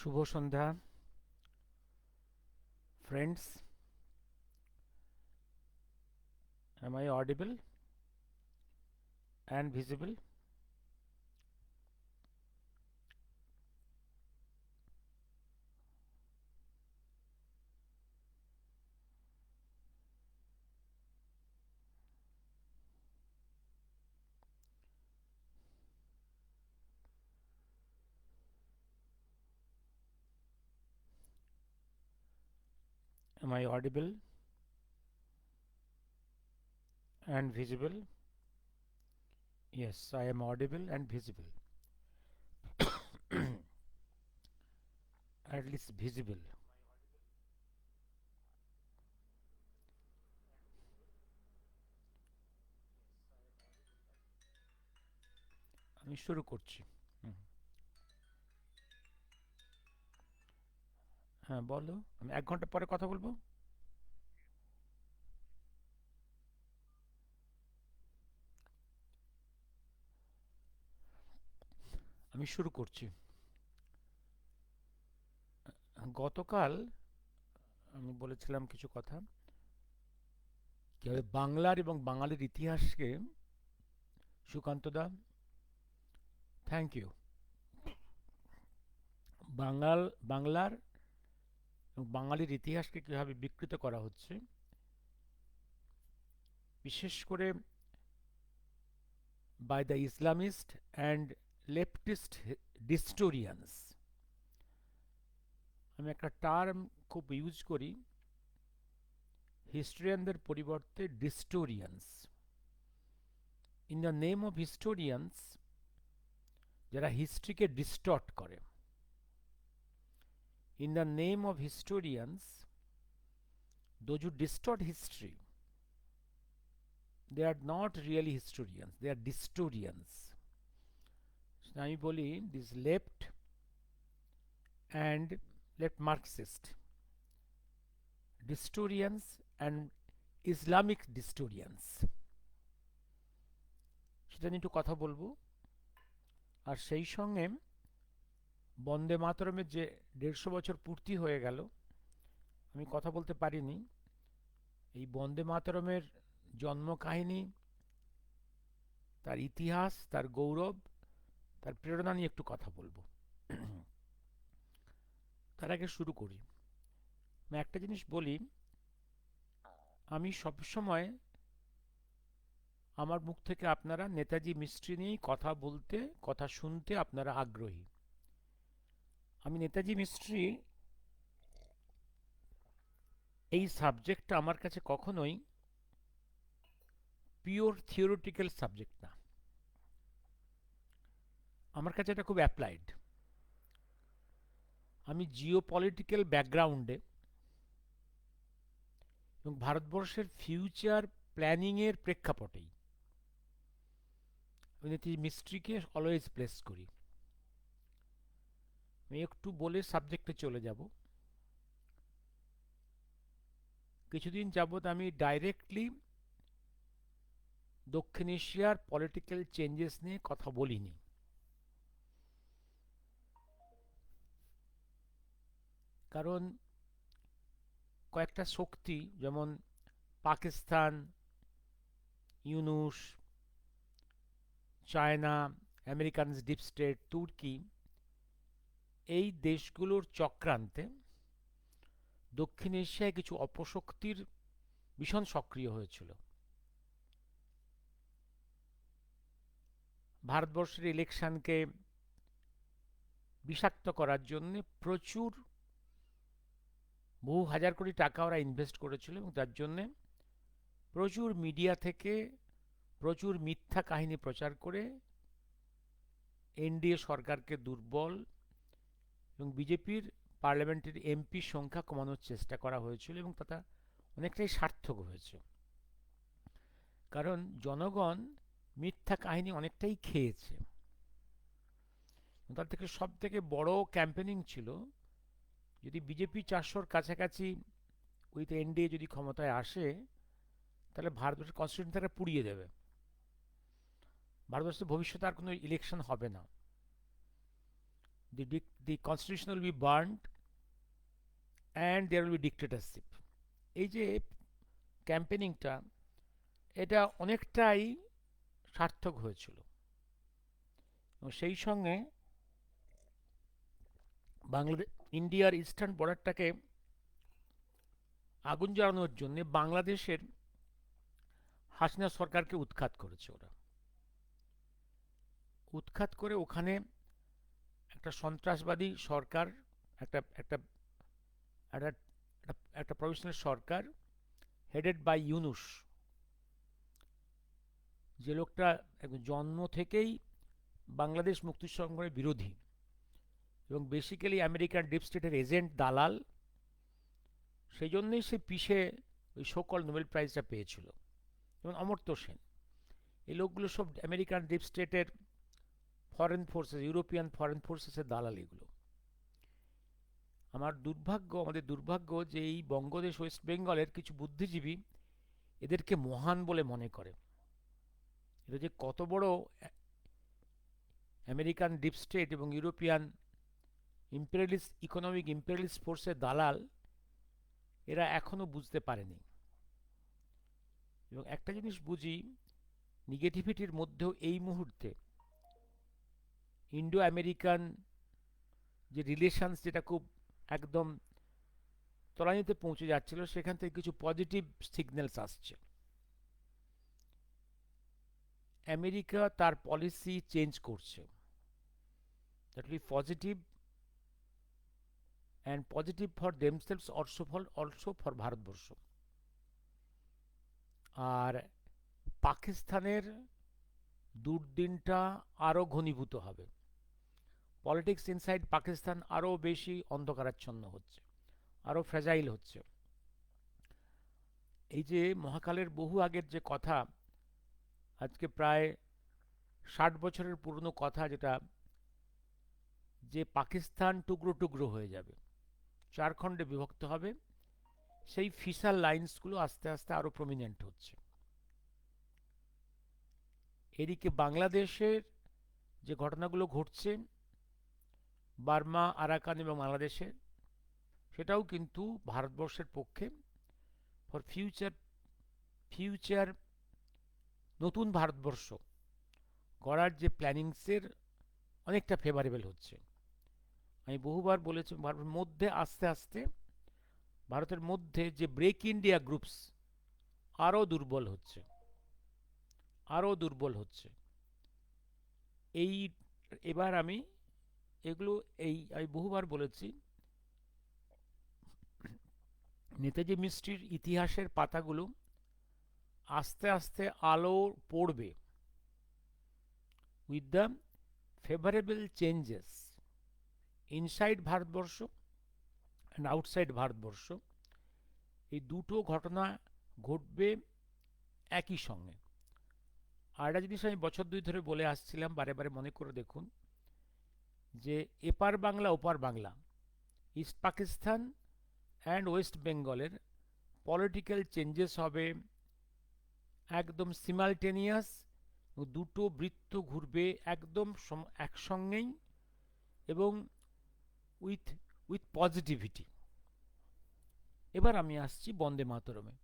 Shubho Sandhya friends. Am I audible and visible? Am I audible and visible? Yes, I am audible and visible. At least visible. আমি শুরু করছি। হুম, হ্যাঁ বলো। আমি 1 ঘন্টা পরে কথা বলবো। আমি শুরু করছি। গতকাল আমি বলেছিলাম কিছু কথা কিভাবে বাংলার এবং বাঙালির ইতিহাসকে সুকান্ত দা, থ্যাংক ইউ। বাঙাল বাংলার এবং বাঙালির ইতিহাসকে কিভাবে বিকৃত করা হচ্ছে, বিশেষ করে by the Islamist and leftist historians. আমি একটা টার্ম খুব ইউজ করি, হিস্টোরিয়ানদের পরিবর্তে distorians. In the name of historians, যারা হিস্ট্রিকে ডিস্টর্ট করে, in the name of historians, those who distort history, they are not really historians, they are distorians. আমি বলি this left and left Marxist distorians and Islamic distorians, সেটা নিয়ে একটু কথা বলবো। আর সেই সঙ্গে বন্দে মাতরমের যে 150 বছর পূর্তি হয়ে গেল, আমি কথা বলতে পারিনি। এই বন্দে মাতরমের জন্ম কাহিনী, তার ইতিহাস, তার গৌরব, তার প্রেরণা নিয়ে একটু কথা বলবো। তার আগে শুরু করি। আমি একটা জিনিস বলি, আমি সবসময় আমার মুখ থেকে আপনারা নেতাজি মিস্ট্রি নিয়েই কথা বলতে, কথা শুনতে আপনারা আগ্রহী। আমি নেতাজি মিস্ট্রি, এই সাবজেক্টটা আমার কাছে কখনোই পিওর থিওরিটিক্যাল সাবজেক্ট না, আমার কাছে এটা খুব অ্যাপ্লাইড। আমি জিও পলিটিক্যাল ব্যাকগ্রাউন্ডে এবং ভারতবর্ষের ফিউচার প্ল্যানিংয়ের প্রেক্ষাপটেই আমি নেতাজি মিস্ট্রিকে অলওয়েজ প্লেস করি। আমি একটু বলে সাবজেক্টে চলে যাব। কিছুদিন যাবৎ আমি ডাইরেক্টলি দক্ষিণ এশিয়ার পলিটিক্যাল চেঞ্জেস নিয়ে কথা বলিনি, কারণ কয়েকটা শক্তি যেমন Pakistan, Yunus, China, American deep state, তুর্কি, এই দেশগুলোর চক্রান্তে দক্ষিণ এশিয়ায় কিছু অপশক্তির ভীষণ সক্রিয় হয়েছিল। ভারতবর্ষের ইলেকশনকে বিষাক্ত করার জন্য প্রচুর, বহু হাজার কোটি টাকা ওরা ইনভেস্ট করেছিল এবং তার জন্য প্রচুর মিডিয়া থেকে প্রচুর মিথ্যা কাহিনী প্রচার করে এনডিএ সরকারকে দুর্বল এবং বিজেপির পার্লামেন্টের এমপি সংখ্যা কমানোর চেষ্টা করা হয়েছিল এবং তা অনেকটাই সার্থক হয়েছে, কারণ জনগণ মিথ্যা কাহিনী অনেকটাই খেয়েছে। তার থেকে সব থেকে বড় ক্যাম্পেনিং ছিল, যদি বিজেপি 400-র কাছাকাছি উইথ এনডিএ যদি ক্ষমতায় আসে, তাহলে ভারতবর্ষের কনস্টিটিউশন তারা পুড়িয়ে দেবে, ভারতবর্ষের ভবিষ্যতে আর কোনো ইলেকশন হবে না। the constitution will be burned and there will be dictatorship. এই যে ক্যাম্পেনিংটা, এটা অনেকটাই সার্থক হয়েছিল, এবং সেই সঙ্গে বাংলাদেশ ইন্ডিয়ার ইস্টার্ন বর্ডারটাকে আগুন জ্বালানোর জন্য বাংলাদেশের হাসিনা সরকারকে উৎখাত করেছে ওরা। উৎখাত করে ওখানে একটা সন্ত্রাসবাদী সরকার, একটা একটা একটা একটা প্রফেশনাল সরকার হেডেড বাই ইউনুস, যে লোকটা একদম জন্ম থেকেই বাংলাদেশ মুক্তি সংগ্রামের বিরোধী এবং বেসিক্যালি আমেরিকান ডিপ স্টেটের এজেন্ট, দালাল। সেই জন্যই সে পিষে ওই সকল নোবেল প্রাইজটা পেয়েছিল। যেমন অমর্ত্য সেন, এই লোকগুলো সব আমেরিকান ডিপ স্টেটের ফরেন ফোর্সেস, ইউরোপিয়ান ফরেন ফোর্সেসের দালাল এগুলো। আমাদের দুর্ভাগ্য যে এই বঙ্গদেশ, ওয়েস্ট বেঙ্গলের কিছু বুদ্ধিজীবী এদেরকে মহান বলে মনে করে। এটা যে কত বড় আমেরিকান ডিপ স্টেট এবং ইউরোপিয়ান ইকোনমিক ইম্পেরিয়ালিস্ট ফোর্সের দালাল, এরা এখনো বুঝতে পারেনি। এবং একটা জিনিস বুঝি, নেগেটিভিটির মধ্যেও এই মুহূর্তে ইন্ডো আমেরিকান যে রিলেশনস, যেটা খুব একদম তলানিতে পৌঁছে যাচ্ছিল, সেখান থেকে কিছু পজিটিভ সিগন্যালস আসছে। আমেরিকা তার পলিসি চেঞ্জ করছে, that will be positive, and positive for themselves, also for Bharatvarsha. আর পাকিস্তানের দুর্দিনটা আরও ঘনীভূত হবে। পলিটিক্স ইনসাইড পাকিস্তান আরও বেশি অন্ধকারাচ্ছন্ন হচ্ছে, আরও ফ্র্যাজাইল হচ্ছে। এই যে মহাকালের বহু আগের যে কথা, আজকে প্রায় 60 বছরের পুরনো কথা, যেটা যে পাকিস্তান টুকরো টুকরো হয়ে যাবে, 4 খণ্ডে বিভক্ত হবে, সেই ফিসাল লাইন্সগুলো আস্তে আস্তে আরও প্রমিনেন্ট হচ্ছে। এদিকে বাংলাদেশের যে ঘটনাগুলো ঘটছে, বার্মা, আরাকান এবং বাংলাদেশে, সেটাও কিন্তু ভারতবর্ষের পক্ষে ফর ফিউচার নতুন ভারতবর্ষ গড়ার যে প্ল্যানিংসের অনেকটা ফেভারেবল হচ্ছে। আমি বহুবার বলেছি, ভারতের মধ্যে আস্তে আস্তে ভারতের মধ্যে যে ব্রেক ইন্ডিয়া গ্রুপস আরও দুর্বল হচ্ছে, আরও দুর্বল হচ্ছে। এবার আমি বহুবার বলেছি, নেতাজি মিষ্টির ইতিহাসের পাতাগুলো আস্তে আস্তে আলো পড়বে with the favourable changes inside Bharatvarsha and outside Bharatvarsha. এই দুটো ঘটনা ঘটবে একই সঙ্গে। আর একটা জিনিস আমি বছর 2 ধরে বলে আসছিলাম, বারে বারে মনে করে দেখুন, যে এপার বাংলা ওপার Bangla, east Pakistan and West বেঙ্গলের পলিটিক্যাল চেঞ্জেস হবে একদম সিমালটেনিয়াস, দুটো বৃত্ত ঘুরবে একদম একসঙ্গেই এবং উইথ পজিটিভিটি। এবার আমি আসছি বন্দে মাতরমে।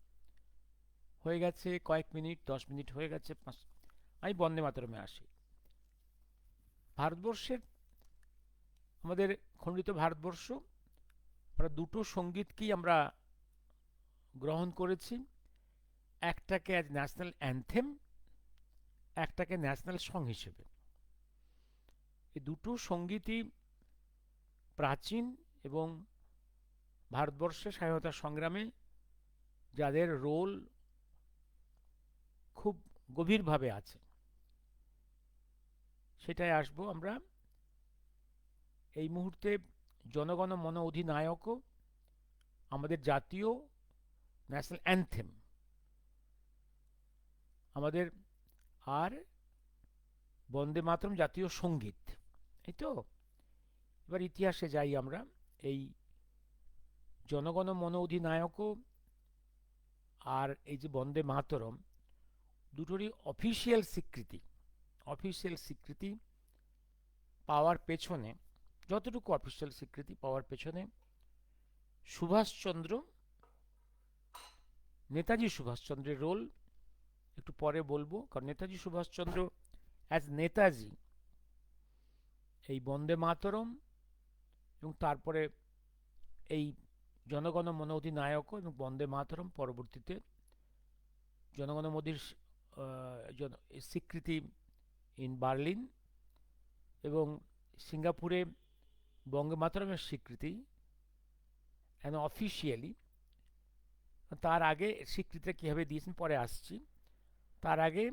হয়ে গেছে কয়েক মিনিট, 10 মিনিট হয়ে গেছে, আমি বন্দে মাতরমে আসি। ভারতবর্ষের, আমাদের খণ্ডিত ভারতবর্ষ, আমরা দুটো সঙ্গীতকেই আমরা গ্রহণ করেছি, একটাকে অ্যাজ ন্যাশনাল অ্যানথেম, একটাকে ন্যাশনাল সং হিসেবে। এই দুটো সঙ্গীতই প্রাচীন এবং ভারতবর্ষের স্বাধীনতা সংগ্রামে যাদের রোল খুব গভীরভাবে আছে, সেটাই আসবো আমরা। এই মুহূর্তে জনগণ মন অধিনায়কও আমাদের জাতীয় ন্যাশনাল অ্যানথেম আমাদের, আর বন্দে মাতরম জাতীয় সঙ্গীত। এই তো এবার ইতিহাসে যাই আমরা। এই জনগণ মন অধিনায়কও আর এই যে বন্দে মাতরম, দুটোরই অফিসিয়াল স্বীকৃতি পাওয়ার পেছনে যতটুকু অফিসিয়াল স্বীকৃতি পাওয়ার পেছনে সুভাষচন্দ্র, নেতাজি সুভাষচন্দ্রের রোল একটু পরে বলবো, কারণ নেতাজি সুভাষচন্দ্র অ্যাজ নেতাজি এই বন্দে মাতরম এবং তারপরে এই জনগণ মন অধিনায়ক এবং বন্দে মাতরম পরবর্তীতে জনগণ মোদীর স্বীকৃতি ইন বার্লিন এবং সিঙ্গাপুরে বঙ্গে মাতরমের স্বীকৃতি অ্যান্ড অফিসিয়ালি, তার আগে স্বীকৃতিটা কীভাবে দিয়েছেন পরে আসছি। তার আগে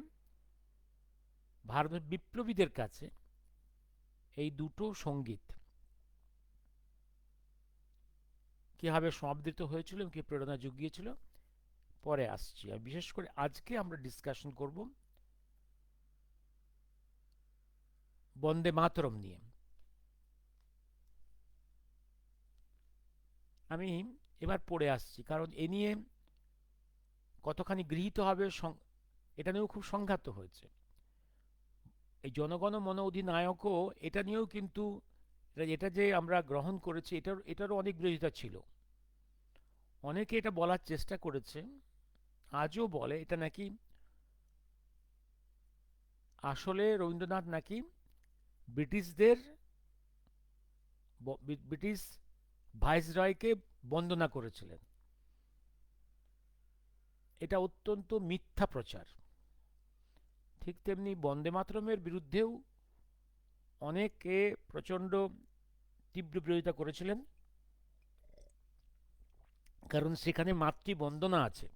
ভারতের বিপ্লবীদের কাছে এই দুটো সঙ্গীত কীভাবে সমাদৃত হয়েছিল এবং কী প্রেরণা জুগিয়েছিল পরে আসছি। আর বিশেষ করে আজকে আমরা ডিসকাশন করব বন্দে মাতরম নিয়ে। আমি এবার পড়ে আসছি, কারণ এ নিয়ে কতখানি গৃহীত হবে এটা নিয়েও খুব সংঘাত হয়েছে। এই জনগণ মন অধিনায়কও এটা নিয়েও কিন্তু এটা যে আমরা গ্রহণ করেছি এটারও অনেক বিরোধিতা ছিল। অনেকে এটা বলার চেষ্টা করেছে, আজও বলে এটা নাকি আসলে রবীন্দ্রনাথ নাকি ব্রিটিশদের ব্রিটিশ ভাইসরয়কে বন্দনা করেছিলেন। এটা অত্যন্ত মিথ্যা প্রচার। ঠিক তেমনি বন্দে মাতরমের বিরুদ্ধেও অনেকে প্রচণ্ড তীব্র বিরোধিতা করেছিলেন, কারণ সেখানে মাতৃবন্দনা আছে,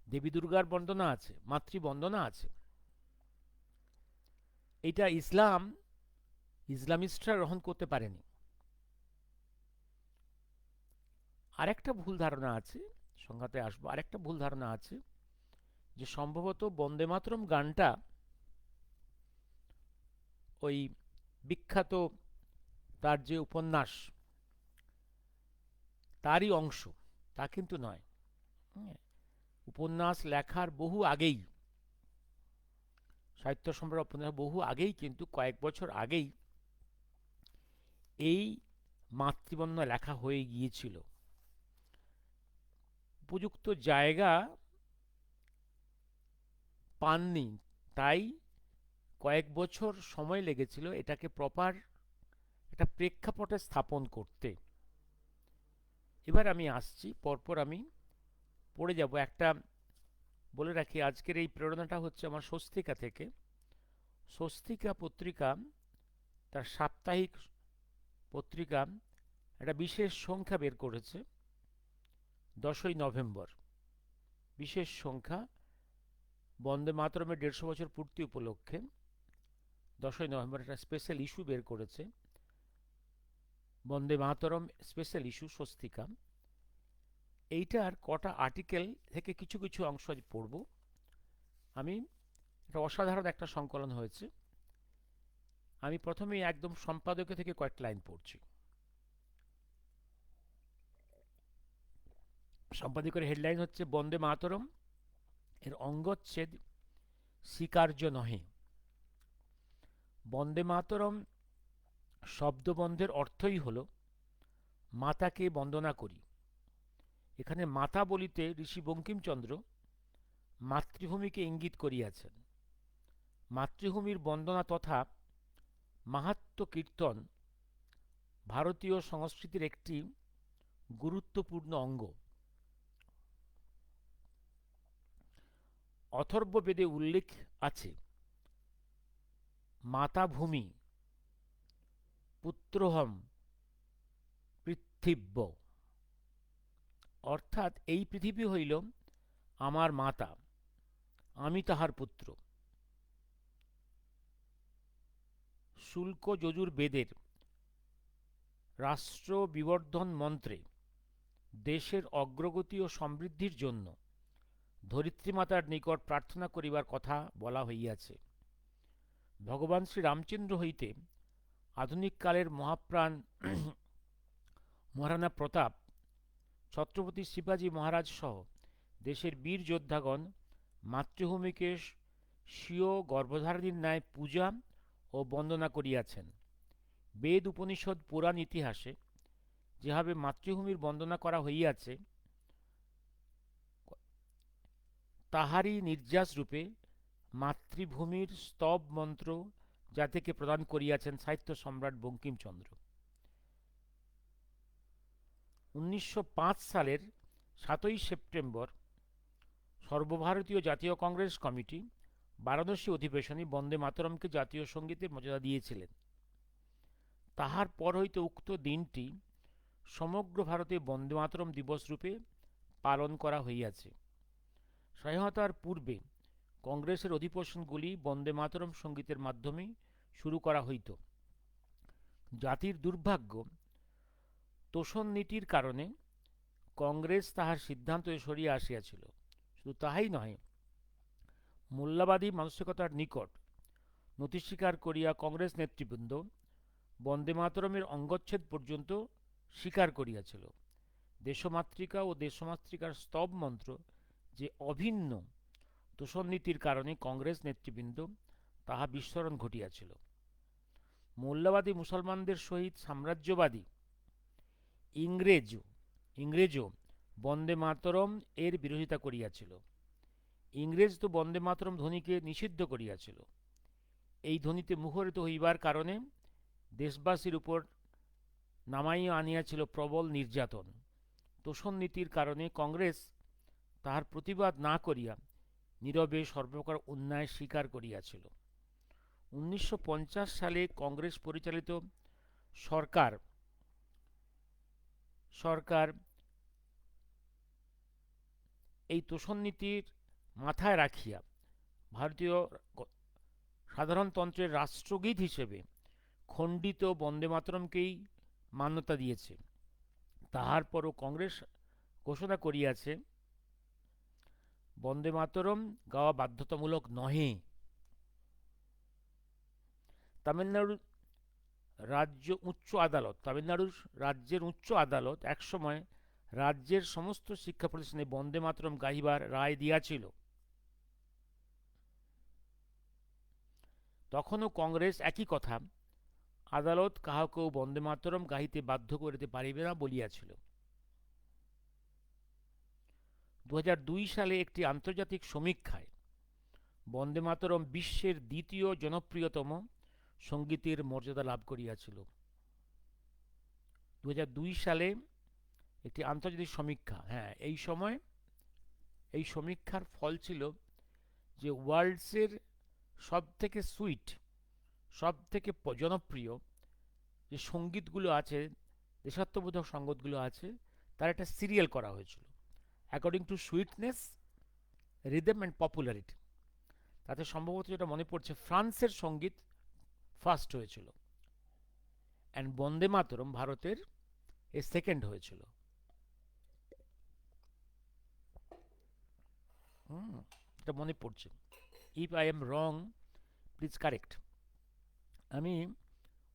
দেবী দুর্গার বন্দনা আছে, মাতৃবন্দনা আছে। এটা ইসলামিস্টরা গ্রহণ করতে পারেনি। আরেকটা ভুল ধারণা আছে, সংঘাতে আসবো, আরেকটা ভুল ধারণা আছে যে সম্ভবত বন্দে মাতরম গানটা ওই বিখ্যাত তার যে উপন্যাস তারই অংশ, তা কিন্তু নয়। উপন্যাস লেখার বহু আগেই, সাহিত্য সম্রাট উপন্যাস বহু আগেই, কিন্তু কয়েক বছর আগেই এই মাতৃবন্দনা লেখা হয়ে গিয়েছিল। উপযুক্ত জায়গা পাননি, তাই কয়েক বছর সময় লেগেছিল এটাকে প্রপার একটা প্রেক্ষাপটে স্থাপন করতে। এবার আমি আসছি, পরপর আমি পড়ে যাব। একটা বলে রাখি, আজকের এই প্রেরণাটা হচ্ছে আমার স্বস্তিকা থেকে। স্বস্তিকা পত্রিকা তার সাপ্তাহিক পত্রিকা একটা বিশেষ সংখ্যা বের করেছে 10ই নভেম্বর। বিশেষ সংখ্যা বন্দে মাতরমের 150 বছর পূর্তি উপলক্ষে 10ই নভেম্বর একটা স্পেশাল ইস্যু বের করেছে, বন্দে মাতরম স্পেশাল ইস্যু স্বস্তিকা। এইটার কটা আর্টিকেল থেকে কিছু কিছু অংশ আজ পড়ব আমি। এটা অসাধারণ একটা সংকলন হয়েছে। আমি প্রথমেই একদম সম্পাদকীয় থেকে কয়েকটা লাইন পড়ছি। সম্পাদকের হেডলাইন হচ্ছে বন্দে মাতরম এর অঙ্গচ্ছেদ স্বীকার্য নহে। বন্দে মাতরম শব্দবন্ধের অর্থই হল মাতাকে বন্দনা করি। এখানে মাতা বলিতে ঋষি বঙ্কিমচন্দ্র মাতৃভূমিকে ইঙ্গিত করিয়াছেন। মাতৃভূমির বন্দনা তথা মাহাত্ম্য কীর্তন ভারতীয় সংস্কৃতির একটি গুরুত্বপূর্ণ অঙ্গ। অথর্ববেদে উল্লেখ আছে, মাতা ভূমি পুত্রহম পৃথিব্য, অর্থাৎ এই পৃথিবী হইল আমার মাতা, আমি তাহার পুত্র। শুল্ক যজুর্বেদের রাষ্ট্র বিবর্ধন মন্ত্রে দেশের অগ্রগতি ও সমৃদ্ধির জন্য ধরিত্রীমাতার নিকট প্রার্থনা করিবার কথা বলা হইয়াছে। ভগবান শ্রীরামচন্দ্র হইতে আধুনিক কালের মহাপ্রাণ মহারানা প্রতাপ, ছত্রপতি শিবাজী মহারাজ সহ দেশের বীর যোদ্ধাগণ মাতৃভূমিকে স্বীয় গর্ভধারিণীর ন্যায় পূজা ও বন্দনা করিয়াছেন। বেদ উপনিষদ পুরাণ ইতিহাসে যেভাবে মাতৃভূমির বন্দনা করা হইয়াছে, তাহারই নির্যাস রূপে মাতৃভূমির স্তব মন্ত্র জাতিকে প্রদান করিয়াছেন সাহিত্য সম্রাট বঙ্কিমচন্দ্র। 1905 সালের 7ই সেপ্টেম্বর সর্বভারতীয় জাতীয় কংগ্রেস কমিটি বারাণসী অধিবেশনে বন্দে মাতরমকে জাতীয় সঙ্গীতের মর্যাদা দিয়েছিলেন। তাহার পর হইতে উক্ত দিনটি সমগ্র ভারতে বন্দে মাতরম দিবস রূপে পালন করা হইয়াছে। স্বাধীনতার পূর্বে কংগ্রেসের অধিবেশনগুলি বন্দে মাতরম সঙ্গীতের মাধ্যমে শুরু করা হইত। জাতির দুর্ভাগ্য, তোষণ নীতির কারণে কংগ্রেস তাহার সিদ্ধান্ত সরিয়া আসিয়াছিল। শুধু তাহাই নহে, মোল্লাবাদী মানসিকতার নিকট নতি স্বীকার করিয়া কংগ্রেস নেতৃবৃন্দ বন্দে মাতরমের অঙ্গচ্ছেদ পর্যন্ত স্বীকার করিয়াছিল। দেশমাতৃকা ও দেশমাতৃকার স্তব মন্ত্র যে অভিন্ন তোষণ নীতির কারণে কংগ্রেস নেতৃবৃন্দ তাহা বিস্মরণ ঘটিয়াছিল। মোল্লাবাদী মুসলমানদের সহিত সাম্রাজ্যবাদী ইংরেজও বন্দে মাতরম এর বিরোধিতা করিয়াছিল। ইংরেজ তো বন্দে মাতরম ধ্বনিকে নিষিদ্ধ করিয়াছিল। এই ধ্বনিতে মুখরিত হইবার কারণে দেশবাসীর উপর নামাইয়া আনিয়াছিল প্রবল নির্যাতন। তোষণ নীতির কারণে কংগ্রেস তাহার প্রতিবাদ না করিয়া নীরবে সর্বপ্রকার অন্যায় স্বীকার করিয়াছিল। 1950 সালে কংগ্রেস পরিচালিত সরকার এই তোষণ নীতির মাথায় রাখিয়া ভারতীয় সাধারণতন্ত্রের রাষ্ট্রগীত হিসেবে খণ্ডিত বন্দে মাতরমকেই মান্যতা দিয়েছে। তাহার পরও কংগ্রেস ঘোষণা করিয়াছে, বন্দে মাতরম গাওয়া বাধ্যতামূলক নহে। তামিলনাড়ুর রাজ্যের উচ্চ আদালত একসময় রাজ্যের সমস্ত শিক্ষা প্রতিষ্ঠানে বন্দে মাতরম গাহিবার রায় দিয়াছিল। তখনও কংগ্রেস একই কথা, আদালত কাহাকেও বন্দে মাতরম গাহিতে বাধ্য করিতে পারিবে না বলিয়াছিল। 2002 সালে একটি আন্তর্জাতিক সমীক্ষায় বন্দে মাতরম বিশ্বের দ্বিতীয় জনপ্রিয়তম সঙ্গীতের মর্যাদা লাভ করিয়াছিল। 2002 সালে একটি আন্তর্জাতিক সমীক্ষা, এই সমীক্ষার ফল ছিল যে ওয়ার্ল্ডসের সবথেকে সবথেকে জনপ্রিয় যে সঙ্গীতগুলো আছে, দেশাত্মবোধক সঙ্গীতগুলো আছে, তার একটা সিরিয়াল করা হয়েছিল according to sweetness, rhythm and popularity. তাতে সম্ভবত যেটা মনে পড়ছে, ফ্রান্সের সঙ্গীত ফার্স্ট হয়েছিল অ্যান্ড বন্দে মাতরম ভারতের সেকেন্ড হয়েছিল। এটা মনে পড়ছে। If I am wrong please correct. আমি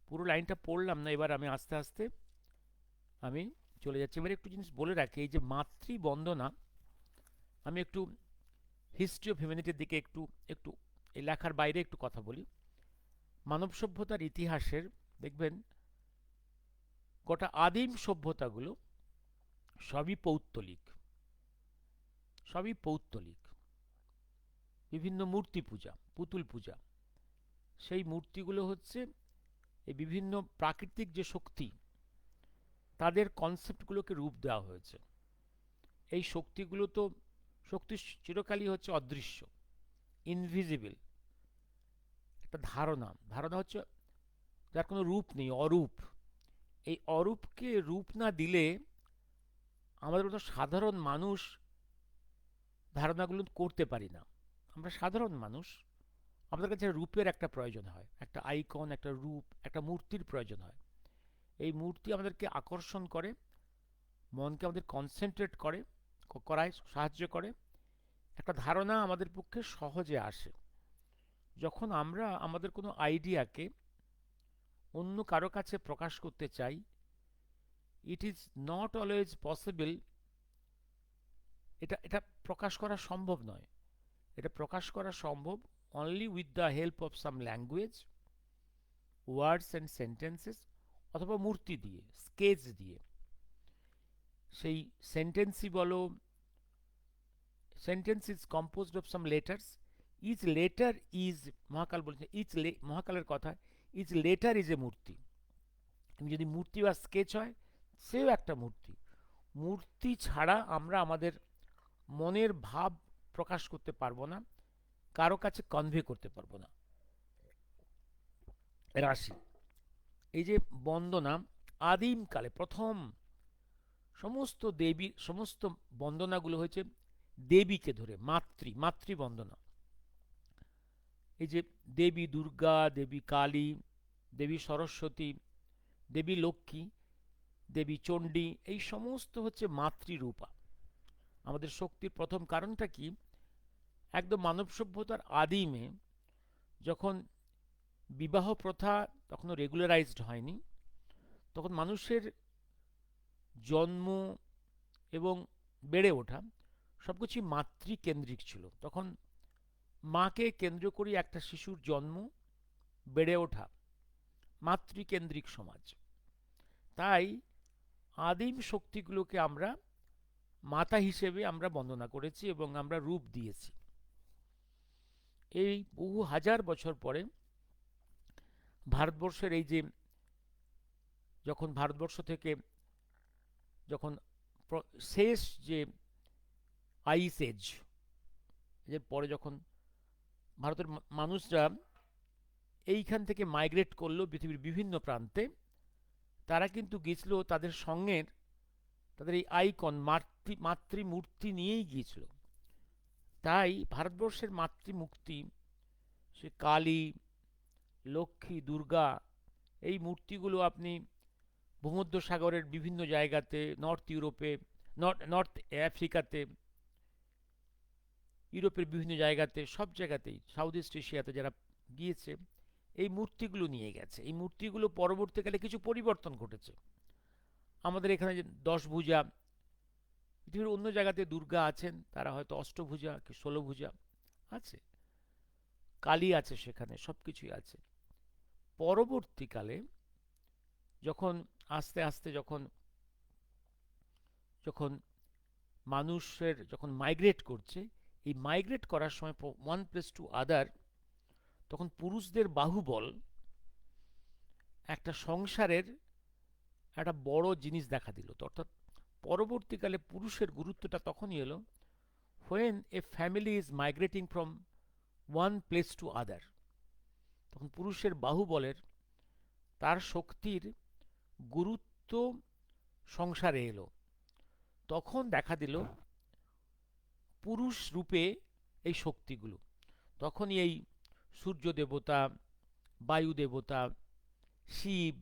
পুরো লাইনটা পড়লাম না, এবার আমি আস্তে আস্তে আমি চলে যাচ্ছি। এবার একটু জিনিস বলে রাখি, এই যে মাতৃবন্দনা, আমি একটু হিস্ট্রি অফ হিউম্যানিটির দিকে একটু এই লেখার বাইরে একটু কথা বলি। মানব সভ্যতার ইতিহাসের দেখবেন গোটা আদিম সভ্যতাগুলো সবই পৌত্তলিক। বিভিন্ন মূর্তি পূজা, পুতুল পূজা, সেই মূর্তিগুলো হচ্ছে এই বিভিন্ন প্রাকৃতিক যে শক্তি, তাদের কনসেপ্টগুলোকে রূপ দেওয়া হয়েছে। এই শক্তি চিরকালই হচ্ছে অদৃশ্য, ইনভিজিবল একটা ধারণা হচ্ছে যার কোনো রূপ নেই, অরূপ। এই অরূপকে রূপ না দিলে আমাদের মতো সাধারণ মানুষ ধারণাগুলো করতে পারি না। আমরা সাধারণ মানুষ, আমাদের কাছে রূপের একটা প্রয়োজন হয়, একটা আইকন, একটা রূপ, একটা মূর্তির প্রয়োজন হয়। এই মূর্তি আমাদেরকে আকর্ষণ করে, মনকে আমাদের কনসেন্ট্রেট করায় সাহায্য করে, একটা ধারণা আমাদের পক্ষে সহজে আসে। যখন আমরা আমাদের কোনো আইডিয়াকে অন্য কারো কাছে প্রকাশ করতে চাই, it is not always possible. এটা প্রকাশ করা সম্ভব নয়। এটা প্রকাশ করা সম্ভব only with the help of some language, words and sentences, অথবা মূর্তি দিয়ে, স্কেচ দিয়ে। সেই সেন্টেন্সই বলো, sentence is composed of some letters, each letter is, Mahakal বলছে ইচ, মহাকালের কথা, ইচ লেটার ইজ এ মূর্তি। যদি মূর্তি বা স্কেচ হয়, সেও একটা মূর্তি। মূর্তি ছাড়া আমরা আমাদের মনের ভাব প্রকাশ করতে পারবো না, কারো কাছে কনভে করতে পারবো না। রাশি, এই যে বন্দনা, আদিমকালে প্রথম সমস্ত দেবীর সমস্ত বন্দনাগুলো হয়েছে দেবীকে ধরে, মাতৃবন্দনা। এই যে দেবী দুর্গা, দেবী কালী, দেবী সরস্বতী, দেবী লক্ষ্মী, দেবী চণ্ডী, এই সমস্ত হচ্ছে মাতৃরূপা। আমাদের শক্তির প্রথম কারণটা কি, একদম মানব সভ্যতার আদিমে যখন বিবাহ প্রথা তখনও রেগুলারাইজড হয়নি, তখন মানুষের জন্ম এবং বেড়ে ওঠা সবকিছুই মাতৃকেন্দ্রিক ছিল। তখন মাকে কেন্দ্র করে একটা শিশুর জন্ম, বেড়ে ওঠা, মাতৃকেন্দ্রিক সমাজ। তাই আদিম শক্তিগুলোকে আমরা মাতা হিসেবে আমরা বন্দনা করেছি এবং আমরা রূপ দিয়েছি। এই বহু হাজার বছর পরে ভারতবর্ষের এই যে, যখন ভারতবর্ষ থেকে যখন শেষ যে আইস এজ, এর পরে যখন ভারতের মানুষরা এইখান থেকে মাইগ্রেট করলো পৃথিবীর বিভিন্ন প্রান্তে, তারা কিন্তু গিয়েছিল তাদের সঙ্গের, তাদের এই আইকন মাতৃমূর্তি নিয়েই গিয়েছিল। তাই ভারতবর্ষের মাতৃমূর্তি, সে কালী, লক্ষ্মী, দুর্গা, এই মূর্তিগুলো আপনি ভূমধ্যসাগরের বিভিন্ন জায়গাতে, নর্থ ইউরোপে, নর্থ আফ্রিকাতে, ইউরোপের বিভিন্ন জায়গাতে, সব জায়গাতেই, সাউথ ইস্ট এশিয়াতে যারা গিয়েছে এই মূর্তিগুলো নিয়ে গেছে। এই মূর্তিগুলো পরবর্তীকালে কিছু পরিবর্তন ঘটেছে। আমাদের এখানে যে 10 ভুজা, পৃথিবীর অন্য জায়গাতে দুর্গা আছেন, তারা হয়তো অষ্টভুজা কি 16 ভুজা আছে, কালী আছে, সেখানে সব কিছুই আছে। পরবর্তীকালে যখন আস্তে আস্তে যখন যখন মানুষের যখন মাইগ্রেট করছে, এই মাইগ্রেট করার সময় ওয়ান প্লেস টু আদার, তখন পুরুষদের বাহুবল একটা সংসারের একটা বড় জিনিস দেখা দিল। অর্থাৎ পরবর্তীকালে পুরুষের গুরুত্বটা তখনই এলো when a family is migrating from one place to other। তখন পুরুষের বাহুবলের, তার শক্তির গুরুত্ব সংসারে এলো। তখন দেখা দিল পুরুষ রূপে এই শক্তিগুলো। তখনই এই সূর্য দেবতা, বায়ু দেবতা, শিব,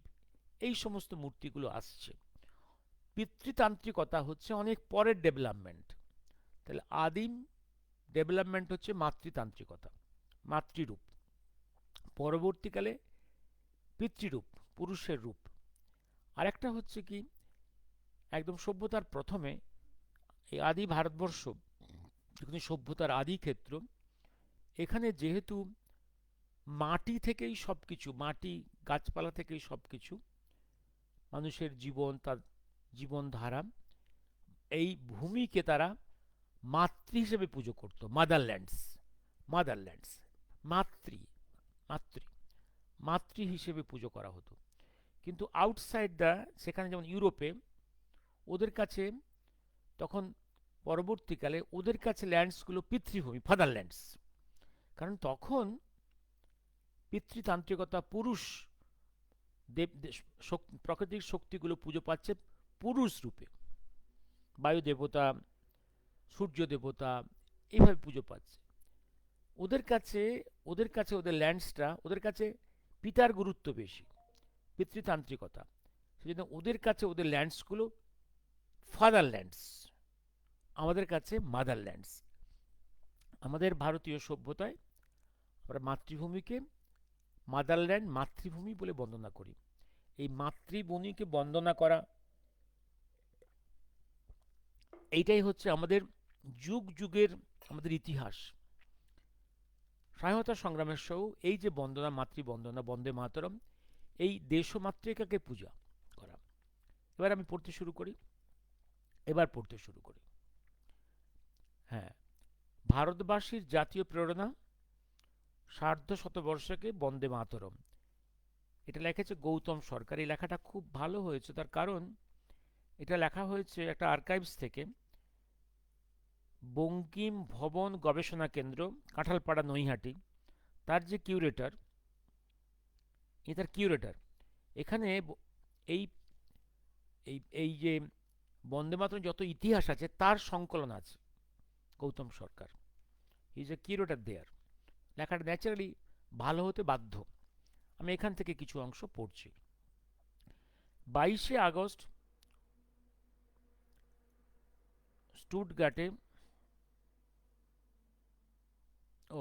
এই সমস্ত মূর্তিগুলো আসছে। পিতৃতান্ত্রিকতা হচ্ছে অনেক পরের ডেভেলপমেন্ট। তাহলে আদিম ডেভেলপমেন্ট হচ্ছে মাতৃতান্ত্রিকতা, মাতৃরূপ। পরবর্তীকালে পিতৃরূপ, পুরুষের রূপ। আরেকটা হচ্ছে কি, একদম সভ্যতার প্রথমে এই আদি ভারতবর্ষ যেখানে সভ্যতার আদি ক্ষেত্র, এখানে যেহেতু মাটি থেকেই সব কিছু, মাটি গাছপালা থেকেই সব কিছু, মানুষের জীবন, তার জীবনধারা, এই ভূমিকে তারা মাতৃ হিসেবে পুজো করত। মাদারল্যান্ডস, মাতৃ, মাতৃ, মাতৃ হিসেবে পুজো করা হতো। কিন্তু আউটসাইড দ্য, সেখানে যেমন ইউরোপে, ওদের কাছে তখন পরবর্তীকালে ওদের কাছে ল্যান্ডসগুলো পিতৃভূমি, ফাদারল্যান্ডস। কারণ তখন পিতৃতান্ত্রিকতা, পুরুষ দেব, প্রাকৃতিক শক্তিগুলো পুজো পাচ্ছে পুরুষ রূপে, বায়ু দেবতা, সূর্য দেবতা, এইভাবে পুজো পাচ্ছে। ওদের কাছে ওদের ল্যান্ডসটা, ওদের কাছে পিতার গুরুত্ব বেশি, পিতৃতান্ত্রিকতা। সেজন্য ওদের কাছে ওদের ল্যান্ডসগুলো ফাদারল্যান্ডস, আমাদের কাছে মাদারল্যান্ডস। আমাদের ভারতীয় সভ্যতায় আমরা মাতৃভূমিকে মাদারল্যান্ড, মাতৃভূমি বলে বন্দনা করি। এই মাতৃভূমিকে বন্দনা করা, এইটাই হচ্ছে আমাদের যুগ যুগের আমাদের ইতিহাস। স্বাধীনতা সংগ্রামের সহ এই যে বন্দনা, মাতৃবন্দনা, বন্দে মাতরম, এই দেশমাতৃকাকে পূজা করা। এবার আমি পড়তে শুরু করি। হ্যাঁ, ভারতবাসীর জাতীয় প্রেরণা সার্ধ শতবর্ষকে বন্দে মাতরম। এটা লিখেছে গৌতম সরকার। এই লেখাটা খুব ভালো হয়েছে, তার কারণ এটা লেখা হয়েছে একটা আর্কাইভস থেকে, বঙ্কিম ভবন গবেষণা কেন্দ্র, কাঁঠালপাড়া, নৈহাটি। তার যে কিউরেটর, তার কিউরেটর এখানে এই এই এই যে বন্দে মাতরম যত ইতিহাস আছে তার সংকলন আছে। গৌতম সরকার ইজ এ কিউরেটর দেয়ার। লেখাটা ন্যাচারালি ভালো হতে বাধ্য। আমি এখান থেকে কিছু অংশ পড়ছি। 22শে আগস্ট স্টুটগার্টে,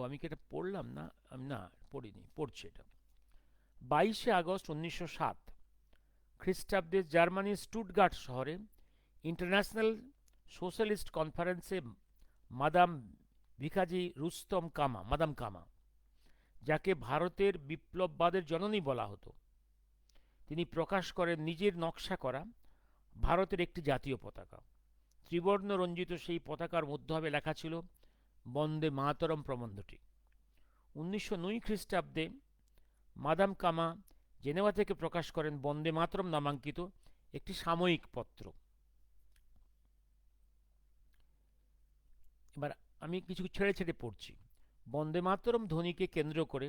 আমি কি এটা পড়লাম না? আমি না পড়িনি, পড়ছি এটা। 22শে আগস্ট 1907 খ্রিস্টাব্দে জার্মানির স্টুটগার্ট শহরে ইন্টারন্যাশনাল সোশ্যালিস্ট কনফারেন্সে মাদাম ভিকাজি রুস্তম কামা, মাদাম কামা, যাকে ভারতের বিপ্লববাদের জননী বলা হতো, তিনি প্রকাশ করেন নিজের নকশা করা ভারতের একটি জাতীয় পতাকা। ত্রিবর্ণ রঞ্জিত সেই পতাকার মধ্যভাগে লেখা ছিল বন্দে মাতরম প্রবন্ধটি। 1909 খ্রিস্টাব্দে মাদাম কামা জেনেভা থেকে প্রকাশ করেন বন্দে মাতরম নামাঙ্কিত একটি সাময়িক পত্র। এবার আমি কিছু ছেড়ে ছেড়ে পড়ছি। বন্দে মাতরম ধ্বনিকে কেন্দ্র করে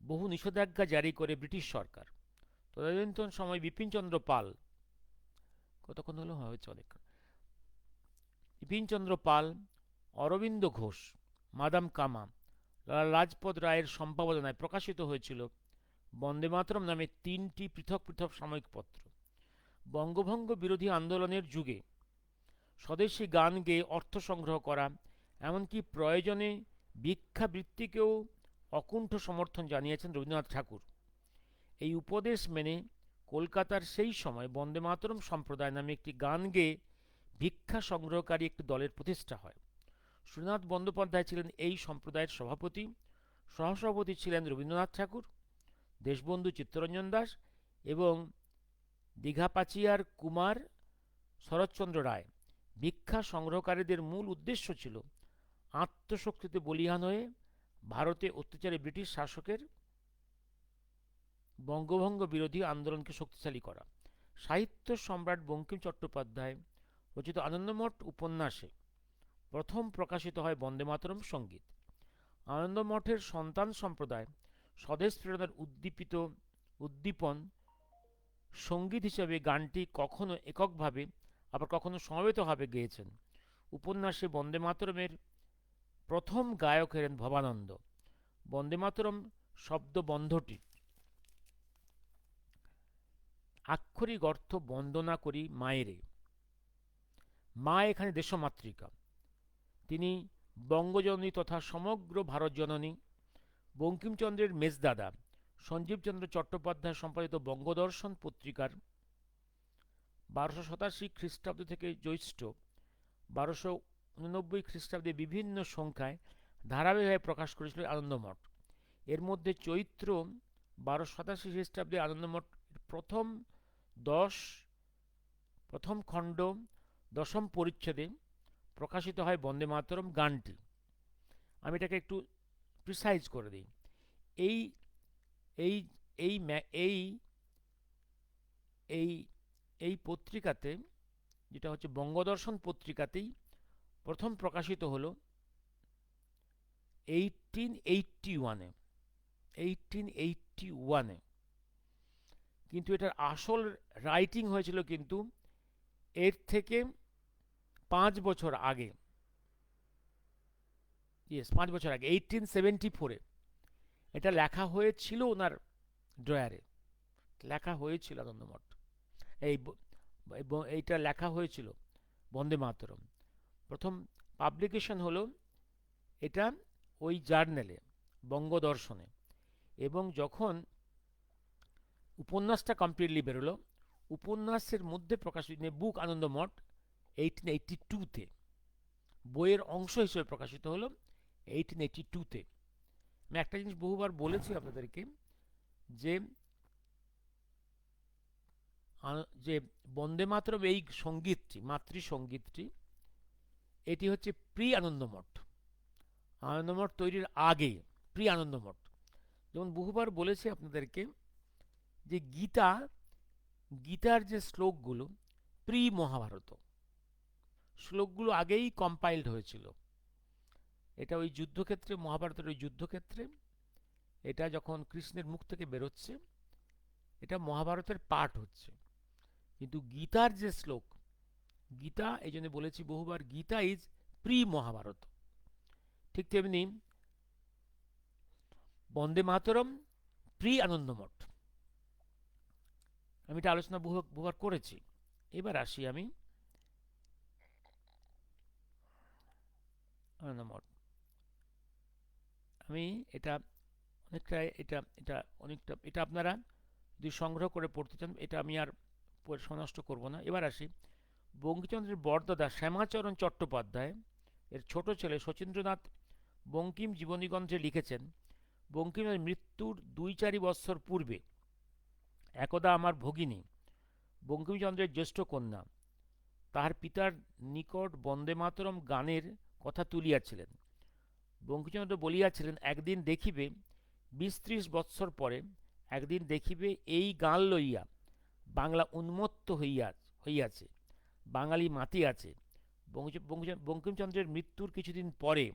বহু নিষেধাজ্ঞা জারি করে ব্রিটিশ সরকার। তদানীন্তন সময় বিপিনচন্দ্র পাল, কতক্ষণ হলো হয়েছে অনেকক্ষণ, বিপিনচন্দ্র পাল, অরবিন্দ ঘোষ, মাদাম কামা, লালা লাজপত রায়ের সম্পাদনায় প্রকাশিত হয়েছিল বন্দে মাতরম নামে 3টি পৃথক পৃথক সাময়িক পত্র। বঙ্গভঙ্গ বিরোধী আন্দোলনের যুগে স্বদেশী গান গেয়ে অর্থ সংগ্রহ করা, এমনকি প্রয়োজনে ভিক্ষাবৃত্তিকেও অকুণ্ঠ সমর্থন জানিয়েছেন রবীন্দ্রনাথ ঠাকুর। এই উপদেশ মেনে কলকাতার সেই সময় বন্দে মাতরম সম্প্রদায় নামে একটি গান গেয়ে ভিক্ষা সংগ্রহকারী একটি দলের প্রতিষ্ঠা হয়। সুরেন্দ্রনাথ বন্দ্যোপাধ্যায় ছিলেন এই সম্প্রদায়ের সভাপতি। সহসভাপতি ছিলেন রবীন্দ্রনাথ ঠাকুর, দেশবন্ধু চিত্তরঞ্জন দাস এবং দীঘাপাচিয়ার কুমার শরৎচন্দ্র রায়। ভিক্ষা সংগ্রহকারীদের মূল উদ্দেশ্য ছিল আত্মশক্তিতে বলীয়ান হয়ে ভারতে অত্যাচারী ব্রিটিশ শাসকের বঙ্গভঙ্গ বিরোধী আন্দোলনকে শক্তিশালী করা। সাহিত্য সম্রাট বঙ্কিম চট্টোপাধ্যায় রচিত আনন্দমঠ উপন্যাসে প্রথম প্রকাশিত হয় বন্দে মাতরম সঙ্গীত। আনন্দমঠের সন্তান সম্প্রদায় স্বদেশ প্রেরণার উদ্দীপন সঙ্গীত হিসেবে গানটি কখনো এককভাবে আবার কখনো সমবেতভাবে গেয়েছেন। উপন্যাসে বন্দে মাতরমের প্রথম গায়ক হলেন ভবানন্দ। বন্দে মাতরম শব্দবন্ধটি আক্ষরিক অর্থ বন্দনা করি মায়েরে। মা এখানে দেশমাতৃকা। তিনি বঙ্গজননী তথা সমগ্র ভারত জননী। বঙ্কিমচন্দ্রের মেজদাদা সঞ্জীবচন্দ্র চট্টোপাধ্যায় সম্পাদিত বঙ্গদর্শন পত্রিকার 1287 খ্রিস্টাব্দ থেকে জ্যৈষ্ঠ 1289 খ্রিস্টাব্দে বিভিন্ন সংখ্যায় ধারাবাহিকভাবে প্রকাশ করেছিল আনন্দমঠ। এর মধ্যে চৈত্র 1287 খ্রিস্টাব্দে আনন্দমঠ প্রথম খণ্ড 10ম পরিচ্ছেদে প্রকাশিত হয় বন্দে মাতরম গানটি। আমি এটাকে একটু প্রিসাইজ করে দিই। এই এই এই এই এই এই পত্রিকাতে, যেটা হচ্ছে বঙ্গদর্শন পত্রিকাতেই প্রথম প্রকাশিত হলো 1881-এ। কিন্তু এটার আসল রাইটিং হয়েছিল কিন্তু এর থেকে 5 বছর আগে। 5 বছর আগে 1874-এ এটা লেখা হয়েছিল ওনার ড্রয়ারে, লেখা হয়েছিল আনন্দমঠ। এইটা লেখা হয়েছিল বন্দে মাতরম। প্রথম পাবলিকেশন হলো এটা ওই জার্নালে, বঙ্গদর্শনে। এবং যখন উপন্যাসটা কমপ্লিটলি বেরোলো, উপন্যাসের মধ্যে প্রকাশিত বুক আনন্দমঠ 1882-তে, বইয়ের অংশ হিসেবে প্রকাশিত হলো 1882-তে। আমি একটা জিনিস বহুবার বলেছি আপনাদেরকে, যে যে বন্দে মাতরম এই সঙ্গীতটি, মাতৃসঙ্গীতটি, এটি হচ্ছে প্রি আনন্দমঠ। আনন্দমঠ তৈরির আগে প্রি আনন্দমঠ। যেমন বহুবার বলেছি আপনাদেরকে যে গীতার যে শ্লোকগুলো প্রি মহাভারত, শ্লোকগুলো আগেই কম্পাইলড হয়েছিল। এটা ওই যুদ্ধক্ষেত্রে, মহাভারতের ওই যুদ্ধক্ষেত্রে, এটা যখন কৃষ্ণের মুখ থেকে বেরোচ্ছে, এটা মহাভারতের পাঠ হচ্ছে। কিন্তু গীতার যে শ্লোক, গীতা, এই জন্য বলেছি বহুবার, গীতা ইজ প্রি মহাভারত। ঠিক তেমনি বন্দে মাতরম প্রি আনন্দমঠ। আমি এটা আলোচনা বহুবার করেছি। এবার আসি আমি আনন্দমঠ। আমি এটা অনেকটা এটা এটা অনেকটা এটা আপনারা যদি সংগ্রহ করে পড়তে চান, এটা আমি আর নষ্ট করব না। এবার আসি বঙ্কিমচন্দ্রের বড়দাদা শ্যামাচরণ চট্টোপাধ্যায় এর ছোট ছেলে শচীন্দ্রনাথ বঙ্কিম জীবনীগ্রন্থে লিখেছেন, বঙ্কিমের মৃত্যুর ২-৪ বৎসর পূর্বে একদা আমার ভগিনী বঙ্কিমচন্দ্রের জ্যেষ্ঠ কন্যা তাহার পিতার নিকট বন্দে মাতরম গানের কথা তুলিয়াছিলেন। বঙ্কিমচন্দ্র বলিয়াছিলেন, একদিন দেখিবে ২০-৩০ বৎসর পরে একদিন দেখিবে এই গান লইয়া বাংলা উন্মত্ত হইয়াছে, বাঙালি মাতিয়াছে। বঙ্কিমচন্দ্রের মৃত্যুর কিছুদিন পরে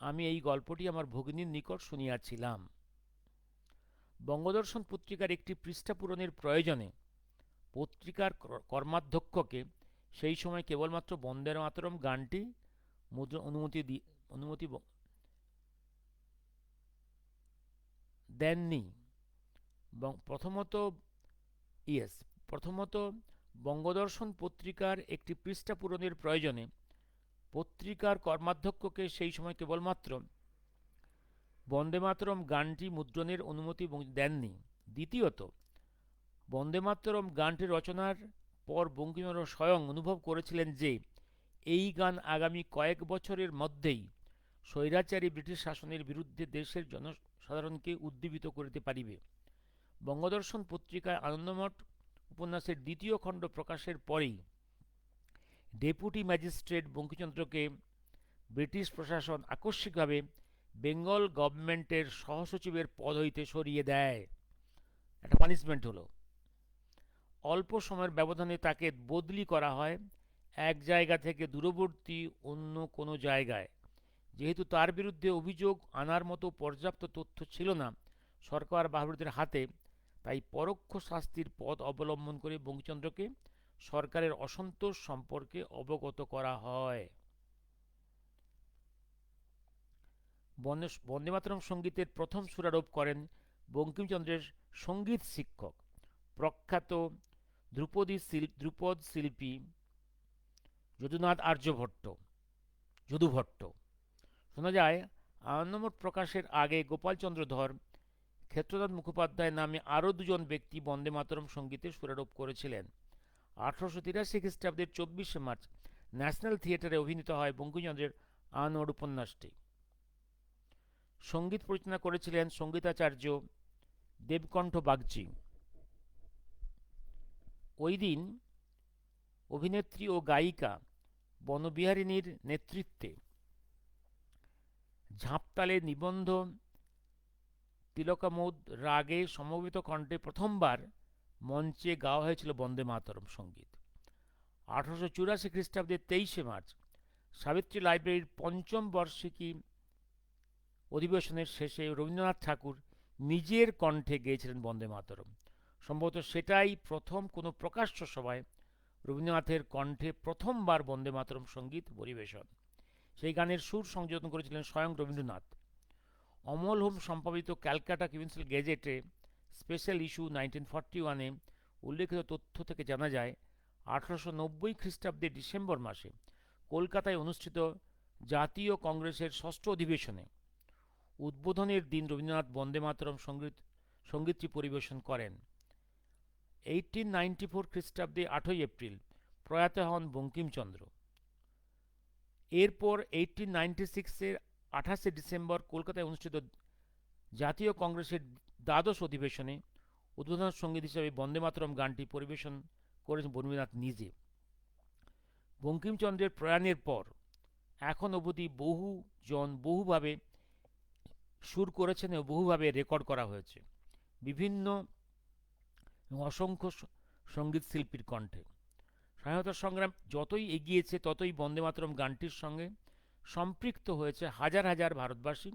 আমি এই গল্পটি আমার ভগিনীর নিকট শুনিয়াছিলাম। বঙ্গদর্শন পত্রিকার একটি পৃষ্ঠা পূরণের প্রয়োজনে পত্রিকার কর্মাধ্যক্ষকে সেই সময় কেবলমাত্র বন্দে মাতরম গানটি মুদ্রণ অনুমতি দেননি। প্রথমত বঙ্গদর্শন পত্রিকার একটি পৃষ্ঠা পূরণের প্রয়োজনে পত্রিকার কর্মাধ্যক্ষকে সেই সময় কেবলমাত্র বন্দে মাতরম গানটি মুদ্রণের অনুমতি দেননি। দ্বিতীয়ত, বন্দে মাতরম গানটি রচনার পর বঙ্কিমচন্দ্র স্বয়ং অনুভব করেছিলেন যে এই গান আগামী কয়েক বছরের মধ্যেই স্বৈরাচারী ব্রিটিশ শাসনের বিরুদ্ধে দেশের জনসাধারণকে উদ্দীপিত করিতে পারিবে। বঙ্গদর্শন পত্রিকায় আনন্দমঠ উপন্যাসের ২য় খণ্ড প্রকাশের পরেই ডেপুটি ম্যাজিস্ট্রেট বঙ্কিমচন্দ্রকে ব্রিটিশ প্রশাসন আকস্মিকভাবে বেঙ্গল গভর্নমেন্টের সহসচিবের পদ হইতে সরিয়ে দেয়। একটা পানিশমেন্ট হলো। অল্প সময়ের ব্যবধানে তাকে বদলি করা হয় এক জায়গা থেকে দূরবর্তী অন্য কোনো জায়গায়। যেহেতু তার বিরুদ্ধে অভিযোগ আনার মতো পর্যাপ্ত তথ্য ছিল না সরকার বাহাদুরদের হাতে, তাই পরোক্ষ শাস্তির পথ অবলম্বন করে বঙ্কিমচন্দ্রকে সরকারের অসন্তোষ সম্পর্কে অবগত করা হয়। বন্দে মাতরম সঙ্গীতের প্রথম সুরারোপ করেন বঙ্কিমচন্দ্রের সঙ্গীত শিক্ষক, প্রখ্যাত ধ্রুপদ শিল্পী যদুনাথ যদুভট্ট। শোনা যায় আনন্দমঠ প্রকাশের আগে গোপালচন্দ্র ধর, ক্ষেত্রনাথ মুখোপাধ্যায় নামে আরও দুজন ব্যক্তি বন্দে মাতরম সঙ্গীতের সুরারোপ করেছিলেন। 1883 খ্রিস্টাব্দের 24শে মার্চ ন্যাশনাল থিয়েটারে অভিনীত হয় বঙ্কিমচন্দ্রের আনন্দ উপন্যাসটি। সঙ্গীত পরিচালনা করেছিলেন সঙ্গীতাচার্য দেবকণ্ঠ বাগচি। ওই দিন অভিনেত্রী ও গায়িকা বনবিহারিণীর নেতৃত্বে ঝাঁপতালে নিবন্ধ তিলকামোদ রাগে সমবেত কণ্ঠে প্রথমবার মঞ্চে গাওয়া হয়েছিল বন্দে মাতরম সঙ্গীত। 1884 খ্রিস্টাব্দের 23শে মার্চ সাবিত্রী লাইব্রেরির ৫ম বার্ষিকী অধিবেশনের শেষে রবীন্দ্রনাথ ঠাকুর নিজের কণ্ঠে গেয়েছিলেন বন্দে মাতরম। সম্ভবত সেটাই প্রথম কোনো প্রকাশ্য সভায় রবীন্দ্রনাথের কণ্ঠে প্রথমবার বন্দে মাতরম সঙ্গীত পরিবেশন। সেই গানের সুর সংযোজন করেছিলেন স্বয়ং রবীন্দ্রনাথ। অমল হোম সম্পাদিত ক্যালকাটা ক্যাপিটাল গেজেটে স্পেশাল ইস্যু 1941-এ উল্লেখিত তথ্য থেকে জানা যায় 1890 খ্রিস্টাব্দের ডিসেম্বর মাসে কলকাতায় অনুষ্ঠিত জাতীয় কংগ্রেসের ষষ্ঠ অধিবেশনে উদ্বোধনের দিন রবীন্দ্রনাথ বন্দে মাতরম সঙ্গীতটি পরিবেশন করেন। 1894 খ্রিস্টাব্দে 8ই এপ্রিল প্রয়াত হন বঙ্কিমচন্দ্র। এরপর 1896-এর 28শে ডিসেম্বর কলকাতায় অনুষ্ঠিত জাতীয় কংগ্রেসের দ্বাদশ অধিবেশনে উদ্বোধন সঙ্গীত হিসেবে বন্দে মাতরম গানটি পরিবেশন করেছেন বর্মীনাথ নিজে। বঙ্কিমচন্দ্রের প্রয়াণের পর এখন অবধি বহুজন বহুভাবে সুর করেছেন এবং বহুভাবে রেকর্ড করা হয়েছে বিভিন্ন অসংখ্য সঙ্গীত শিল্পীর কণ্ঠে। স্বাধীনতা সংগ্রাম যতই এগিয়েছে ততই বন্দে মাতরম গানটির সঙ্গে সম্পৃক্ত হয়েছে হাজার হাজার ভারতবাসী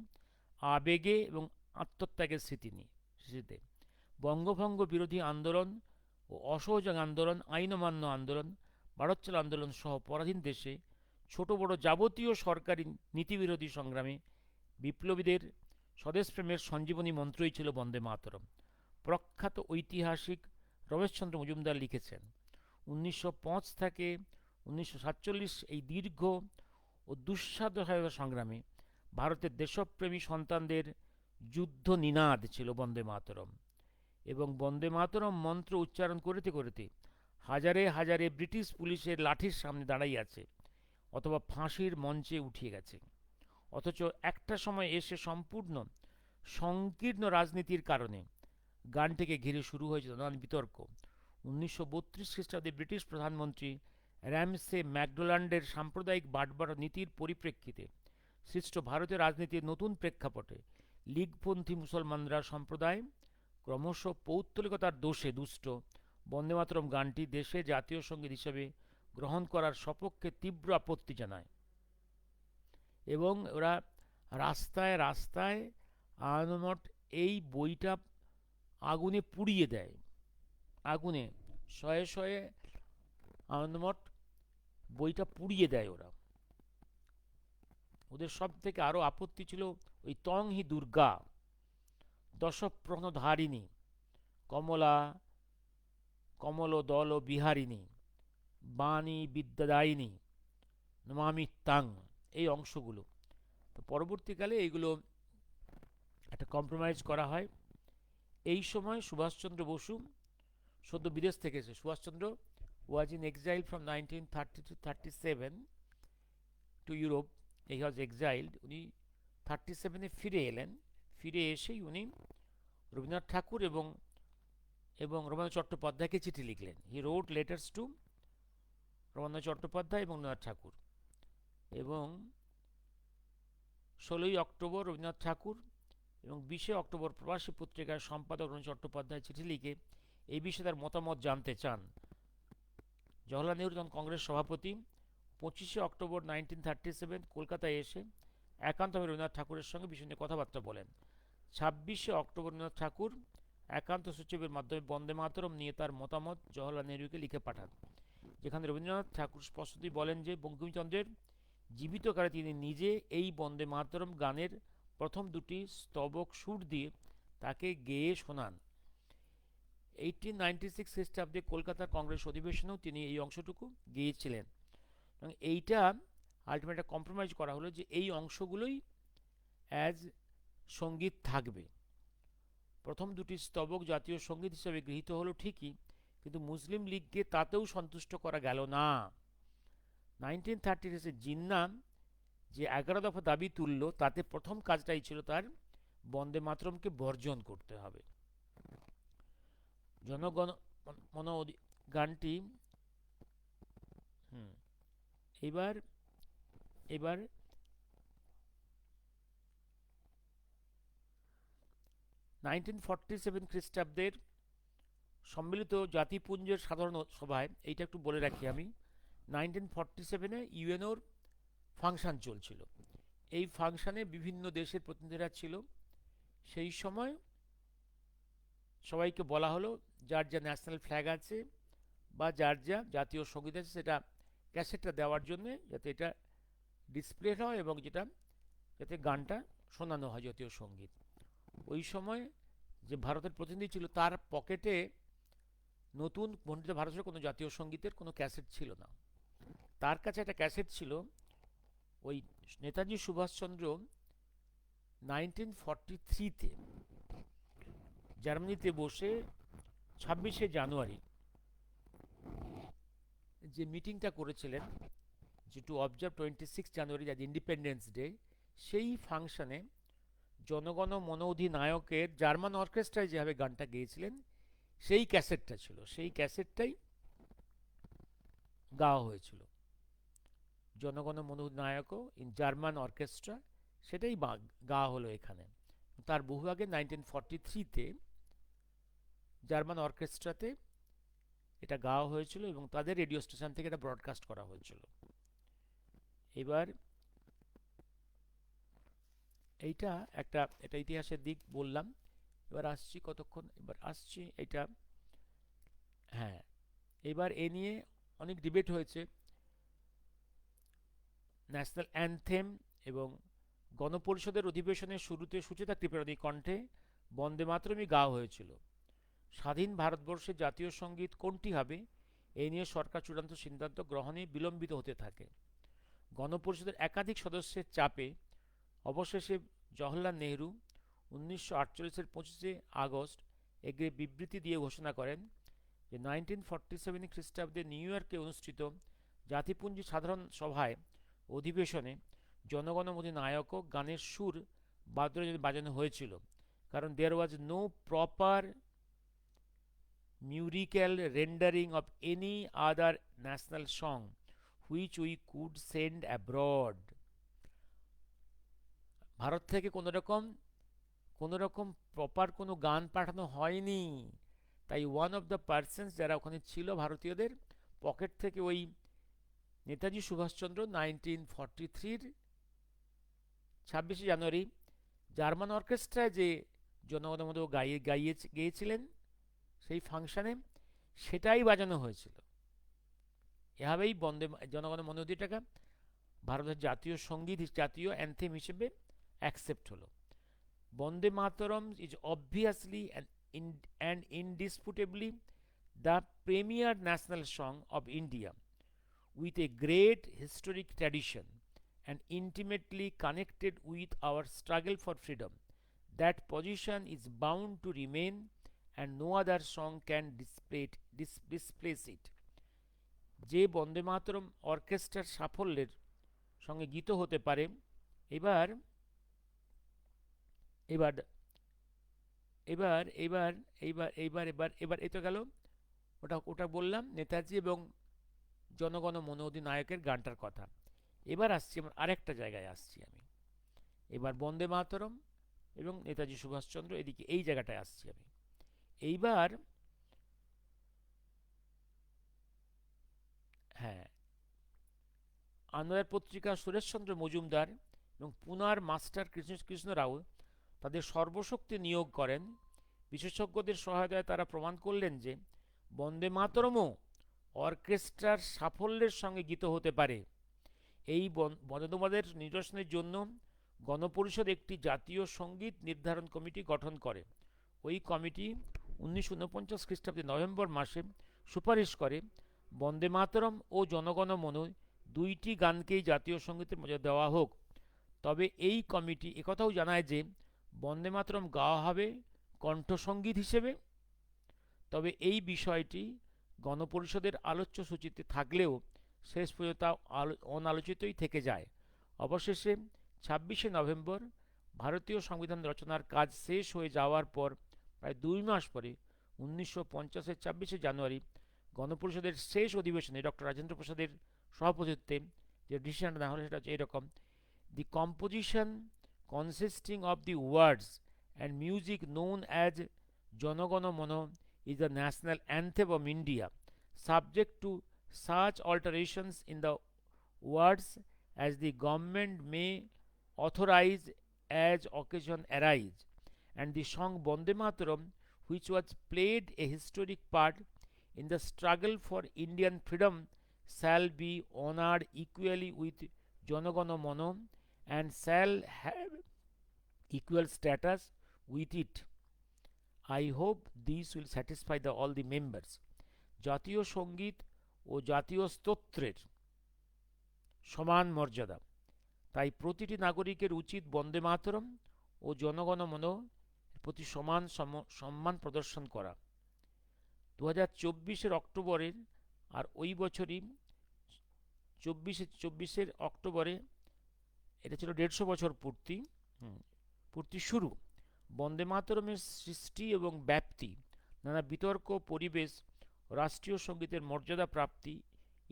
আবেগে এবং আত্মত্যাগের স্মৃতিতে। বঙ্গভঙ্গ বিরোধী আন্দোলন ও অসহযোগ আন্দোলন, আইন অমান্য আন্দোলন, ভারত ছাড়ো আন্দোলন সহ পরাধীন দেশে ছোট বড় যাবতীয় সরকারি নীতিবিরোধী সংগ্রামে বিপ্লবীদের স্বদেশপ্রেমের সঞ্জীবনী মন্ত্রই ছিল বন্দে মাতরম। প্রখ্যাত ঐতিহাসিক রমেশচন্দ্র মজুমদার লিখেছেন, 1905 থেকে 1947 এই দীর্ঘ ও দুঃসাধ্য স্বাধীনতা সংগ্রামে ভারতের দেশপ্রেমী সন্তানদের যুদ্ধ নিনাদ ছিল বন্দে মাতরম। এবং বন্দে মাতরম মন্ত্র উচ্চারণ করতে করতে হাজারে হাজারে ব্রিটিশ পুলিশের লাঠির সামনে দাঁড়াই আছে অথবা ফাঁসির মঞ্চে উঠিয়ে গেছে। অথচ একটা সময় এসে সম্পূর্ণ সংকীর্ণ রাজনীতির কারণে গানটিকে ঘিরে শুরু হয়েছিল নানান বিতর্ক। 1932 খ্রিস্টাব্দে ব্রিটিশ প্রধানমন্ত্রী র্যামসে ম্যাকডোনাল্ডের সাম্প্রদায়িক বাটবার নীতির পরিপ্রেক্ষিতে সৃষ্ট ভারতীয় রাজনীতির নতুন প্রেক্ষাপটে লীগপন্থী মুসলমানরা সম্প্রদায় ক্রমশ পৌত্তলিকতার দোষে দুষ্ট বন্দে মাতরম গানটি দেশে জাতীয় সঙ্গীত হিসেবে গ্রহণ করার সপক্ষে তীব্র আপত্তি জানায় এবং ওরা রাস্তায় রাস্তায় আনমট এই বইটা আগুনে পুড়িয়ে দেয়। আগুনে শয়ে শয়ে আনন্দমঠ বইটা পুড়িয়ে দেয় ওরা। ওদের সব থেকে আরো আপত্তি ছিল ওই তং হি দুর্গা, দশপ্রণধারিণী, কমলা কমল দল বিহারিণী, বাণী বিদ্যাদায়িনী, নমামি তাং, এই অংশগুলো। তো পরবর্তীকালে এইগুলো একটা কম্প্রোমাইজ করা হয়। এই সময় সুভাষচন্দ্র বসু সদ্য বিদেশ থেকে এসে, Subhash Chandra was in exile from 1930 to 37 to Europe. He was exiled. উনি 37-এ ফিরে এলেন। ফিরে এসেই উনি রবীন্দ্রনাথ ঠাকুর এবং রবীন্দ্রনাথ চট্টোপাধ্যায়কে চিঠি লিখলেন। হি রোট লেটার্স টু রবীন্দ্রনাথ চট্টোপাধ্যায় এবং রবীন্দ্রনাথ ঠাকুর। এবং 16ই অক্টোবর রবীন্দ্রনাথ ঠাকুর এবং 20শে অক্টোবর প্রবাসী পত্রিকার সম্পাদক রবীন্দ্রনাথ চট্টোপাধ্যায় চিঠি লিখে এই বিষয়ে তার মতামত জানতে চান। জওহরলাল নেহরু তখন কংগ্রেস সভাপতি 25শে অক্টোবর 1937 কলকাতায় এসে একান্তভাবে রবীন্দ্রনাথ ঠাকুরের সঙ্গে বিষয় নিয়ে কথাবার্তা বলেন। 26শে অক্টোবর রবীন্দ্রনাথ ঠাকুর একান্ত সচিবের মাধ্যমে বন্দে মাতরম নিয়ে তার মতামত জওহরলাল নেহরুকে লিখে পাঠান, যেখানে রবীন্দ্রনাথ ঠাকুর স্পষ্টতই বলেন যে বঙ্কিমচন্দ্রের জীবিতকালে তিনি নিজে এই বন্দে মাতরম গানের প্রথম দুটি স্তবক সুর দিয়ে তাকে গেয়ে শোনান। 1896 খ্রিস্টাব্দে কলকাতার কংগ্রেস অধিবেশনেও তিনি এই অংশটুকু গেয়েছিলেন এবং এইটা আলটিমেটলি কম্প্রোমাইজ করা হলো যে এই অংশগুলোই অ্যাজ সঙ্গীত থাকবে। প্রথম দুটি স্তবক জাতীয় সঙ্গীত হিসেবে গৃহীত হলো ঠিকই, কিন্তু মুসলিম লীগকে তাতেও সন্তুষ্ট করা গেল না। 1930 জিন্না যে 11 দফা দাবি তুলল তাতে প্রথম কাজটাই ছিল তার বন্দে মাতরমকে বর্জন করতে হবে। জনগণ মন গানটি এবার 1947 খ্রিস্টাব্দের সম্মিলিত জাতিপুঞ্জের সাধারণ সভায়, এইটা একটু বলে রাখি আমি, 1947-এ ইউএনওর ফাংশন চলছিল। এই ফাংশনে বিভিন্ন দেশের প্রতিনিধিরা ছিল। সেই সময় সবাইকে বলা হলো যার যা ন্যাশনাল ফ্ল্যাগ আছে বা যার যা জাতীয় সঙ্গীত আছে সেটা ক্যাসেটটা দেওয়ার জন্যে, যাতে এটা ডিসপ্লে হয় এবং যাতে গানটা শোনানো হয় জাতীয় সঙ্গীত। ওই সময় যে ভারতের প্রতিনিধি ছিল তার পকেটে নতুন বর্ণিত ভারতের কোনো জাতীয় সঙ্গীতের কোনো ক্যাসেট ছিল না। তার কাছে একটা ক্যাসেট ছিল ওই নেতাজি সুভাষচন্দ্র 1943-তে জার্মানিতে বসে 26শে জানুয়ারি যে মিটিংটা করেছিলেন, যে to observe 26 January as independence day, সেই ফাংশনে জনগণ মন অধিনায়কের জার্মান অর্কেস্ট্রায় যেভাবে গানটা গেয়েছিলেন সেই ক্যাসেটটা ছিল, সেই ক্যাসেটটাই গাওয়া হয়েছিল জনগণ মন অধিনায়ক ইন জার্মান অর্কেস্ট্রা, সেটাই গাওয়া হলো এখানে। তার বহু আগে 1943-তে জার্মান অর্কেস্ট্রাতে এটা গাওয়া হয়েছিল এবং তাদের রেডিও স্টেশন থেকে এটা ব্রডকাস্ট করা হয়েছিল। এবার এইটা এটা ইতিহাসের দিক বললাম। এবার আসছি, কতক্ষণ এবার আসছি এটা। হ্যাঁ, এবার এ নিয়ে অনেক ডিবেট হয়েছে। ন্যাশনাল অ্যানথেম এবং গণপরিষদের অধিবেশনের শুরুতে সুচেতা ত্রিপুরারী কণ্ঠে বন্দে মাতরমই গাওয়া হয়েছিল। স্বাধীন ভারতবর্ষের জাতীয় সঙ্গীত কোনটি হবে এই নিয়ে সরকার চূড়ান্ত সিদ্ধান্ত গ্রহণে বিলম্বিত হতে থাকে। গণপরিষদের একাধিক সদস্যের চাপে অবশেষে জওহরলাল নেহরু 1948-এর 25শে আগস্ট একে বিবৃতি দিয়ে ঘোষণা করেন যে 1947 খ্রিস্টাব্দে নিউ ইয়র্কে অনুষ্ঠিত জাতিপুঞ্জ সাধারণ সভায় অধিবেশনে জনগণ অধিনায়ক গানের সুর বাজানো হয়েছিল, কারণ there was no proper musical rendering of any other national song which we could send abroad। Bharat থেকে কোনো রকম প্রপার কোনো গান পাঠানো হয়নি, তাই ওয়ান অফ দ্য পার্সনস যারা ওখানে ছিল ভারতীয়দের পকেট থেকে ওই নেতাজি সুভাষচন্দ্র 1943-র 26শে জানুয়ারি জার্মান অর্কেস্ট্রায় যে জনগণ মন গেয়েছিলেন সেই ফাংশনে সেটাই বাজানো হয়েছিল। এভাবেই জনগণ মন অধিটাকা ভারতের জাতীয় সঙ্গীত, জাতীয় অ্যান্থেম হিসেবে অ্যাকসেপ্ট হলো। Bande Mataram is obviously and indisputably the premier national song of India with a great historic tradition and intimately connected with our struggle for freedom. That position is bound to remain and no other song can displace it। যে বন্দে মাতরম অর্কেস্ট্রার সাফল্যের সঙ্গে গীত হতে পারে। এবার এবার এবার এবার এইবার এইবার এবার এবার এ তো গেল, ওটা বললাম নেতাজি এবং জনগণ মন অধিনায়কের গানটার কথা। এবার আসছি আমার আরেকটা জায়গায় আসছি আমি। এবার বন্দে মাতরম এবং নেতাজি সুভাষচন্দ্র এদিকে এই জায়গাটায় আসছি আমি। এইবার হ্যাঁ, আনন্দবাজার পত্রিকা সুরেশচন্দ্র মজুমদার এবং পুনার মাস্টার কৃষ্ণ রাও তাদের সর্বশক্তি নিয়োগ করেন। বিশেষজ্ঞদের সহায়তায় তারা প্রমাণ করলেন যে বন্দে মাতরমও অর্কেস্ট্রার সাফল্যের সঙ্গে গীত হতে পারে। এই মতবাদের নিরসনের জন্য গণপরিষদ একটি জাতীয় সঙ্গীত নির্ধারণ কমিটি গঠন করে। ওই কমিটি 1949 খ্রিস্টাব্দে নভেম্বর মাসে সুপারিশ করে বন্দে মাতরম ও জনগণ মন দুইটি গানকেই জাতীয় সঙ্গীতের মর্যাদা দেওয়া হোক। তবে এই কমিটি একথাও জানায় যে বন্দে মাতরম গাওয়া হবে কণ্ঠসঙ্গীত হিসেবে। তবে এই বিষয়টি গণপরিষদের আলোচ্য সূচিতে থাকলেও শেষ পর্যন্ত অনালোচিতই থেকে যায়। অবশেষে 26শে নভেম্বর ভারতীয় সংবিধান রচনার কাজ শেষ হয়ে যাওয়ার পর প্রায় 2 মাস পরে 1950-এর 26শে জানুয়ারি গণপরিষদের শেষ অধিবেশনে ডক্টর রাজেন্দ্র প্রসাদের সভাপতিত্বে যে ডিসিশনটা নেওয়া হলো সেটা হচ্ছে এরকম: the composition consisting of the words and music known as Jana Gana Mana is the national anthem of India, subject to such alterations in the words as the government may authorize as occasion arise, and the song Bonde Mataram, which was played a historic part in the struggle for Indian freedom, shall be honored equally with Janagana Mano and shall have equal status with it. I hope these will satisfy all the members। জাতীয় সঙ্গীত ও জাতীয় স্তোত্রের সমান মর্যাদা, তাই প্রতিটি নাগরিকের উচিত বন্দে মাতরম ও জনগণ মন প্রতি সমান সম্মান প্রদর্শন করা। 2024-এর অক্টোবরের আর ওই বছরই 24-এর অক্টোবরে এটা ছিল 150 বছর পূর্তি শুরু। বন্দে মাতরমের সৃষ্টি এবং ব্যাপ্তি নানা বিতর্ক, পরিবেশ, রাষ্ট্রীয় সঙ্গীতের মর্যাদা প্রাপ্তি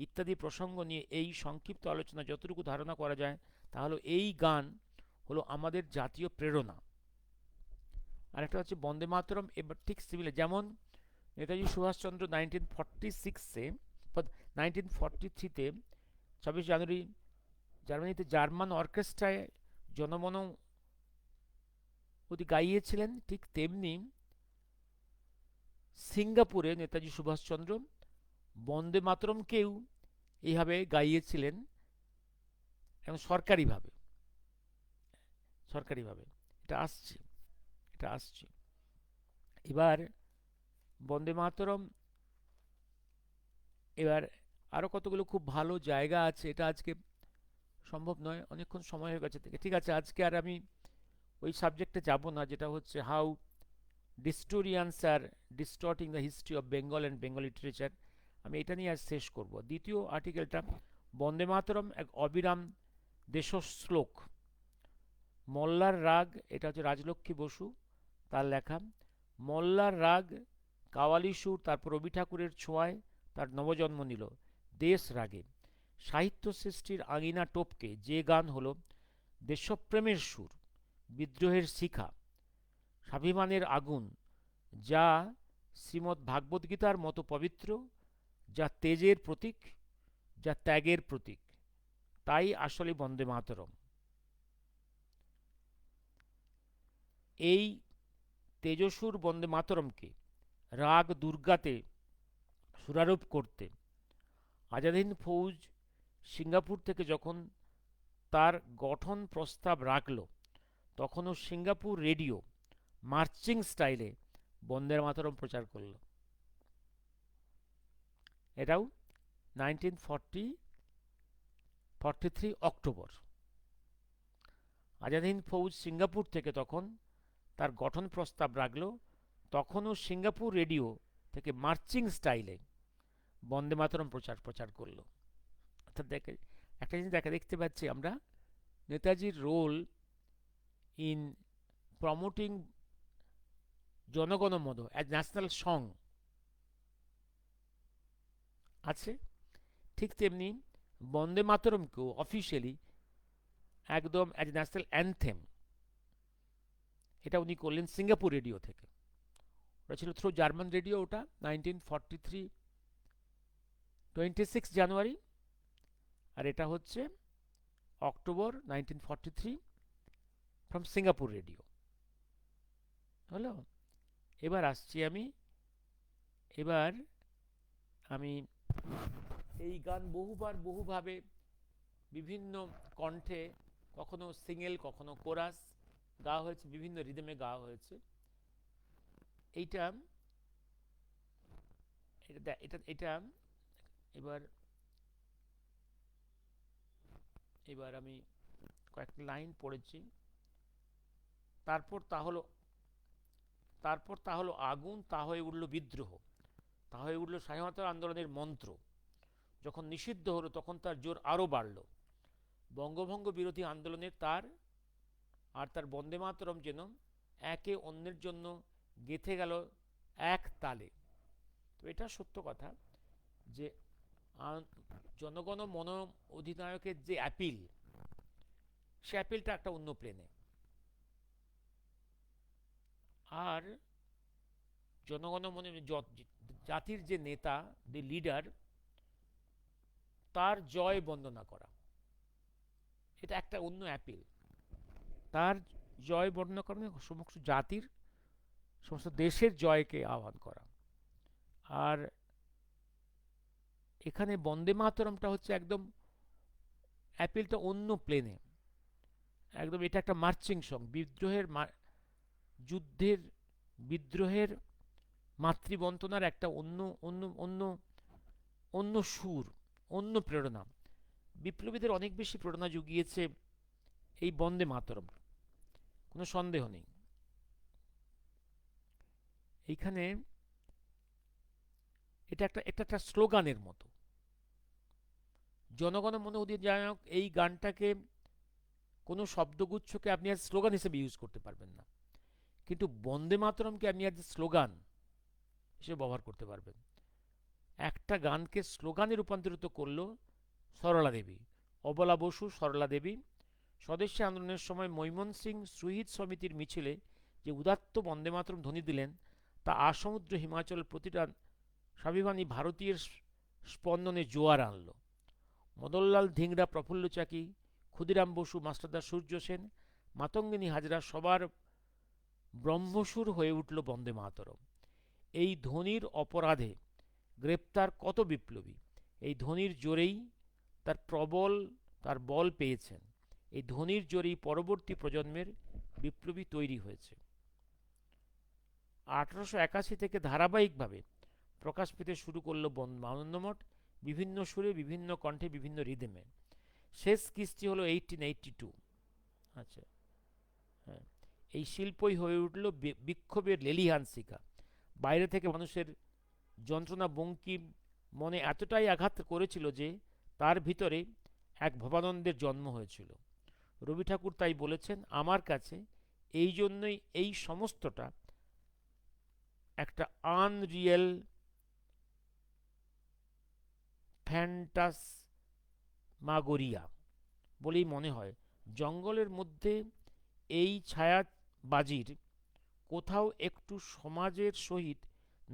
ইত্যাদি প্রসঙ্গ নিয়ে এই সংক্ষিপ্ত আলোচনা যতটুকু ধারণা করা যায় তা হলো এই গান হলো আমাদের জাতীয় প্রেরণা। আরেকটা হচ্ছে বন্দে মাতরম, এবার ঠিক সিমিলার, যেমন নেতাজি সুভাষচন্দ্র 1946-এ 1943-তে 26 জানুয়ারি জার্মানিতে জার্মান অর্কেস্ট্রায় জনমন অধি গাইয়েছিলেন, ঠিক তেমনি সিঙ্গাপুরে নেতাজি সুভাষচন্দ্র বন্দে মাতরমকেও এইভাবে গাইয়েছিলেন, এবং সরকারিভাবে। সরকারিভাবে এটা আসছে, এটা আসছে। এবার বন্দে মাতরম, এবার আরও কতগুলো খুব ভালো জায়গা আছে, এটা আজকে সম্ভব নয়, অনেকক্ষণ সময় হয়ে গেছে থেকে। ঠিক আছে, আজকে আর আমি ওই সাবজেক্টে যাব না, যেটা হচ্ছে how historians are distorting the history of Bengal and Bengal literature. আমি এটা নিয়ে আজ শেষ করব। দ্বিতীয় আর্টিকেলটা, বন্দে মাতরম এক অবিরাম দেশশ্লোক, মল্লার রাগ, এটা হচ্ছে রাজলক্ষ্মী বসু তার লেখা। মল্লার রাগ, কাওয়ালি সুর, তারপর রবি ঠাকুরের ছোঁয়ায় তার নবজন্ম নিল দেশ রাগে। সাহিত্য সৃষ্টির আঙিনা টপকে যে গান হলো দেশপ্রেমের সুর, বিদ্রোহের শিখা, স্বাভিমানের আগুন, যা শ্রীমদ্ ভাগবত গীতার মতো পবিত্র, যা তেজের প্রতীক, যা ত্যাগের প্রতীক, তাই আসলে বন্দে মাতরম। এই তেজস্বর বন্দে মাতরমকে রাগ দুর্গাতে সুরারোপ করতে আজাদ হিন্দ ফৌজ সিঙ্গাপুর থেকে যখন তার গঠন প্রস্তাব রাখল, তখনও সিঙ্গাপুর রেডিও মার্চিং স্টাইলে বন্দে মাতরম প্রচার করল। এটাও 1943 অক্টোবর। আজাদ হিন্দ ফৌজ সিঙ্গাপুর থেকে তখন তার গঠন প্রস্তাব রাখল, তখনও সিঙ্গাপুর রেডিও থেকে মার্চিং স্টাইলে বন্দে মাতরম প্রচার করলো। অর্থাৎ দেখে একটা জিনিস দেখতে পাচ্ছি আমরা, নেতাজির role in promoting Janaganamana as national song আছে, ঠিক তেমনি বন্দে মাতরমকেও অফিসিয়ালি একদম অ্যাজ ন্যাশনাল অ্যানথেম এটা উনি করলেন সিঙ্গাপুর রেডিও থেকে। ওটা ছিল থ্রু জার্মান রেডিও, ওটা 1943 26 জানুয়ারি, আর এটা হচ্ছে অক্টোবর 1943 ফ্রম সিঙ্গাপুর রেডিও। হলো, এবার আসছি আমি। এবার আমি এই গান বহুভাবে বিভিন্ন কণ্ঠে, কখনো সিঙ্গেল কখনো কোরাস গাওয়া হয়েছে, বিভিন্ন রিদমে গাওয়া হয়েছে। এইটা এটা এটা এটা এবার এবার আমি কয়েকটা লাইন পড়েছি। তারপর তা হলো আগুন, তা হয়ে উঠল বিদ্রোহ, তা হয়ে উঠল স্বাধীনতা আন্দোলনের মন্ত্র। যখন নিষিদ্ধ হলো তখন তার জোর আরও বাড়ল। বঙ্গভঙ্গ বিরোধী আন্দোলনের তার বন্দে মাতরম যেন একে অন্যের জন্য গেঁথে গেল এক তালে। তো এটা সত্য কথা যে জনগণ মন অধিনায়কের যে অ্যাপিল, সে অ্যাপিলটা একটা অন্য প্লেনে। আর জনগণ মনে জাতির যে নেতা, দি লিডার, তার জয় বন্দনা করা, এটা একটা অন্য অ্যাপিল। তার জয় বর্ণনা করা মানে সমস্ত জাতির, সমস্ত দেশের জয়কে আহ্বান করা। আর এখানে বন্দে মাতরমটা হচ্ছে একদম অ্যাপিলটা অন্য প্লেনে, একদম এটা একটা মার্চিং সং, যুদ্ধের বিদ্রোহের মাতৃবন্তনার একটা অন্য অন্য অন্য অন্য সুর, অন্য প্রেরণা। বিপ্লবীদের অনেক বেশি প্রেরণা জুগিয়েছে এই বন্দে মাতরম, কোনো সন্দেহ নেই। এইখানে এটা একটা স্লোগানের মতো। জনগণ মন অধিনায়ক এই গানটাকে, কোনো শব্দগুচ্ছকে আপনি আজ স্লোগান হিসেবে ইউজ করতে পারবেন না, কিন্তু বন্দে মাতরমকে আপনি আজ স্লোগান হিসেবে ব্যবহার করতে পারবেন। একটা গানকে স্লোগানে রূপান্তরিত করল সরলা দেবী। অবলা বসু, সরলা দেবী স্বদেশী আন্দোলনের সময় মৈমনসিংহ শহীদ সমিতির মিছিলে যে উদাত্ত বন্দে মাতরম ধ্বনি দিলেন, তা আসমুদ্র হিমাচল প্রতিটা স্বাভিমানী ভারতীয়ের স্পন্দনে জোয়ার আনল। মদনলাল ধিংরা, প্রফুল্ল চাকি, ক্ষুদিরাম বসু, মাস্টারদা সূর্য সেন, মাতঙ্গিনী হাজরা সবার ব্রহ্মসুর হয়ে উঠল বন্দে মাতরম। এই ধ্বনির অপরাধে গ্রেপ্তার কত বিপ্লবী! এই ধ্বনির জোরেই তার বল পেয়েছেন। এই ধ্বনির জোরেই পরবর্তী প্রজন্মের বিপ্লবী তৈরি হয়েছে। 1881 থেকে ধারাবাহিকভাবে প্রকাশ পেতে শুরু করলো আনন্দমঠ, বিভিন্ন সুরে, বিভিন্ন কণ্ঠে, বিভিন্ন রিদমে। শেষ কিস্তি হলো 1882। আচ্ছা, হ্যাঁ, এই শিল্পই হয়ে উঠল বিক্ষোভের লেলিহান শিখা। বাইরে থেকে মানুষের যন্ত্রণা বঙ্কিম মনে এতটাই আঘাত করেছিল যে তার ভিতরে এক ভবানন্দের জন্ম হয়েছিল। রবি ঠাকুর তাই বলেছেন, আমার কাছে এই জন্যই এই সমস্তটা একটা আনরিয়েল ফ্যান্টাসমাগোরিয়া বলেই মনে হয়। জঙ্গলের মধ্যে এই ছায়াবাজির কোথাও একটু সমাজের সহিত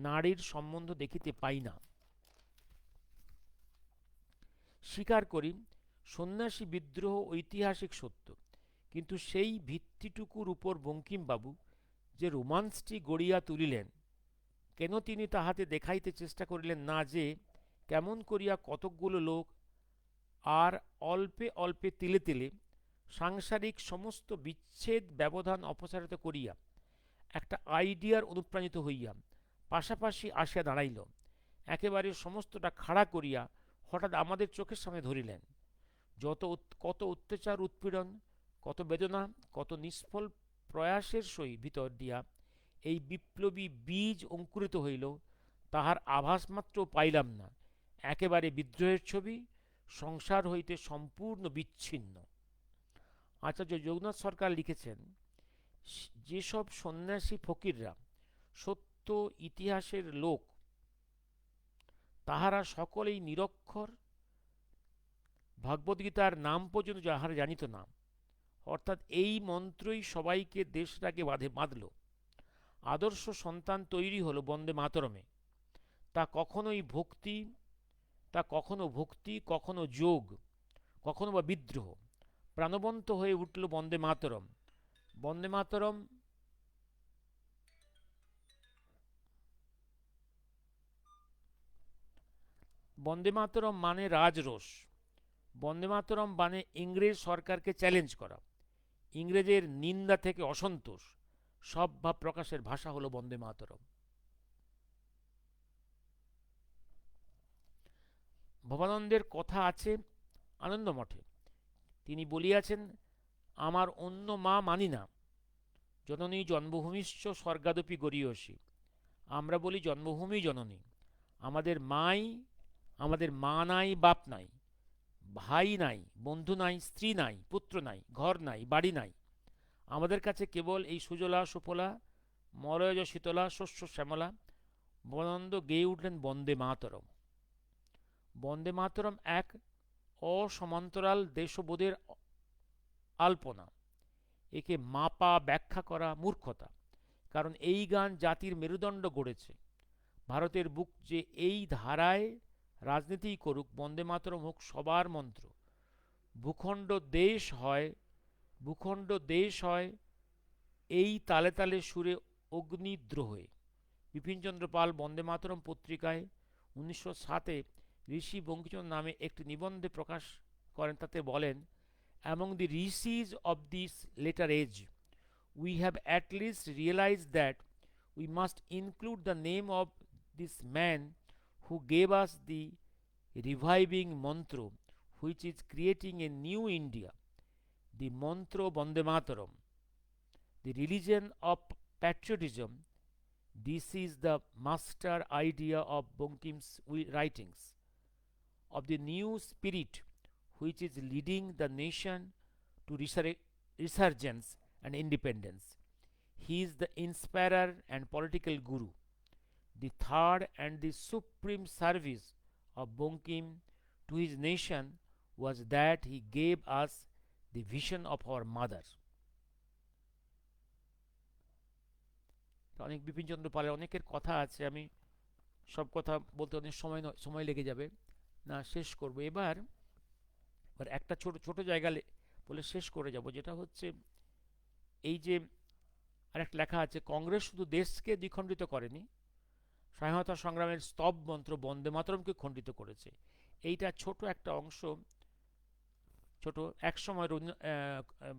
নারীর সম্বন্ধ দেখিতে পাই না। স্বীকার করি, সন্ন্যাসী বিদ্রোহ ঐতিহাসিক সত্য, কিন্তু সেই ভিত্তিটুকুর উপর বঙ্কিমবাবু যে রোমান্সটি গড়িয়া তুলিলেন, কেন তিনি তাহাতে দেখাইতে চেষ্টা করিলেন না যে কেমন করিয়া কতকগুলো লোক আর অল্পে অল্পে তিলে তিলে সাংসারিক সমস্ত বিচ্ছেদ ব্যবধান অপসারিত করিয়া একটা আইডিয়ার অনুপ্রাণিত হইয়া পাশাপাশি আসিয়া দাঁড়াইল, একেবারে সমস্তটা খাড়া করিয়া হঠাৎ আমাদের চোখের সামনে ধরিলেন। কত অত্যাচার, উৎপীড়ন, কত বেদনা, কত নিষ্ফল প্রয়াসের সহিত ভিতর দিয়া এই বিপ্লবী বীজ অঙ্কুরিত হইল, তাহার আভাস মাত্র পাইলাম না। একেবারে বিদ্রোহের ছবি, সংসার হইতে সম্পূর্ণ বিচ্ছিন্ন। আচার্য যোগনাথ সরকার লিখেছেন, যেসব সন্ন্যাসী ফকিররা সত্য ইতিহাসের লোক, তাহারা সকলেই নিরক্ষর, ভগবদ্গীতার নাম পর্যন্ত যাহারা জানিত না। অর্থাৎ এই মন্ত্রই সবাইকে দেশটাকে বাঁধল। আদর্শ সন্তান তৈরি হলো বন্দে মাতরমে। তা কখনো ভক্তি, কখনো যোগ, কখনো বা বিদ্রোহ। প্রাণবন্ত হয়ে উঠল বন্দে মাতরম। বন্দে মাতরম বন্দে মাতরম মানে রাজরোষ। বন্দে মাতরম মানে ইংরেজ সরকারকে চ্যালেঞ্জ করা, ইংরেজের নিন্দা থেকে অসন্তোষ। সব ভাব প্রকাশের ভাষা হলো বন্দে মাতরম। ভবানন্দের কথা আছে আনন্দমঠে। তিনি বলিয়াছেন, আমার অন্য মা মানি না, জননী জন্মভূমিশ্চ স্বর্গাদপি গরীয়সী। আমরা বলি জন্মভূমি জননী। আমাদের মা নাই, বাপ নাই, ভাই নাই, বন্ধু নাই, স্ত্রী নাই, পুত্র নাই, ঘর নাই, বাড়ি নাই। আমাদের কাছে কেবল এই সুজলা সুফলা মলয়জ শীতলা শস্য শ্যামলা। ভবানন্দ গেয়ে উঠলেন বন্দে মাতরম। বন্দে মাতরম এক অসমান্তরাল দেশবোধের আলপনা। একে মাপা ব্যাখ্যা করা মূর্খতা, কারণ এই গান জাতির মেরুদণ্ড গড়েছে। ভারতের বুক যে এই ধারায় রাজনীতিই করুক, বন্দে মাতরম হোক সবার মন্ত্র। ভূখণ্ড দেশ হয় এই তালে তালে সুরে অগ্নিদ্রোহে। বিপিনচন্দ্র পাল বন্দে মাতরম পত্রিকায় 1907-এ ঋষি বঙ্কিমচন্দ্র নামে একটি নিবন্ধে প্রকাশ করেন। তাতে বলেন, Among the rishis of this later age, we have at least realized that we must include the name of this man who gave us the reviving mantra which is creating a new India, the mantra Bande Mataram, the religion of patriotism. This is the master idea of Bankim's writings, of the new spirit which is leading the nation to resurgence and independence. He is the inspirer and political guru. The third and the supreme service of Bankim to his nation was that he gave us the vision of our mother. অনেক বিপিনচন্দ্র পালের অনেকের কথা আছে, আমি সব কথা বলতে অনেক সময় লেগে যাবে, না শেষ করব এবার। একটা ছোট ছোট জায়গা বলে শেষ করে যাব, যেটা হচ্ছে এই যে আরেকটা লেখা আছে, কংগ্রেস শুধু দেশকে দ্বিখণ্ডিত করেনি, স্বাধীনতা সংগ্রামের স্তব মন্ত্র বন্দে মাতরমকে খণ্ডিত করেছে। এইটা ছোট একটা অংশ, ছোট এক সময়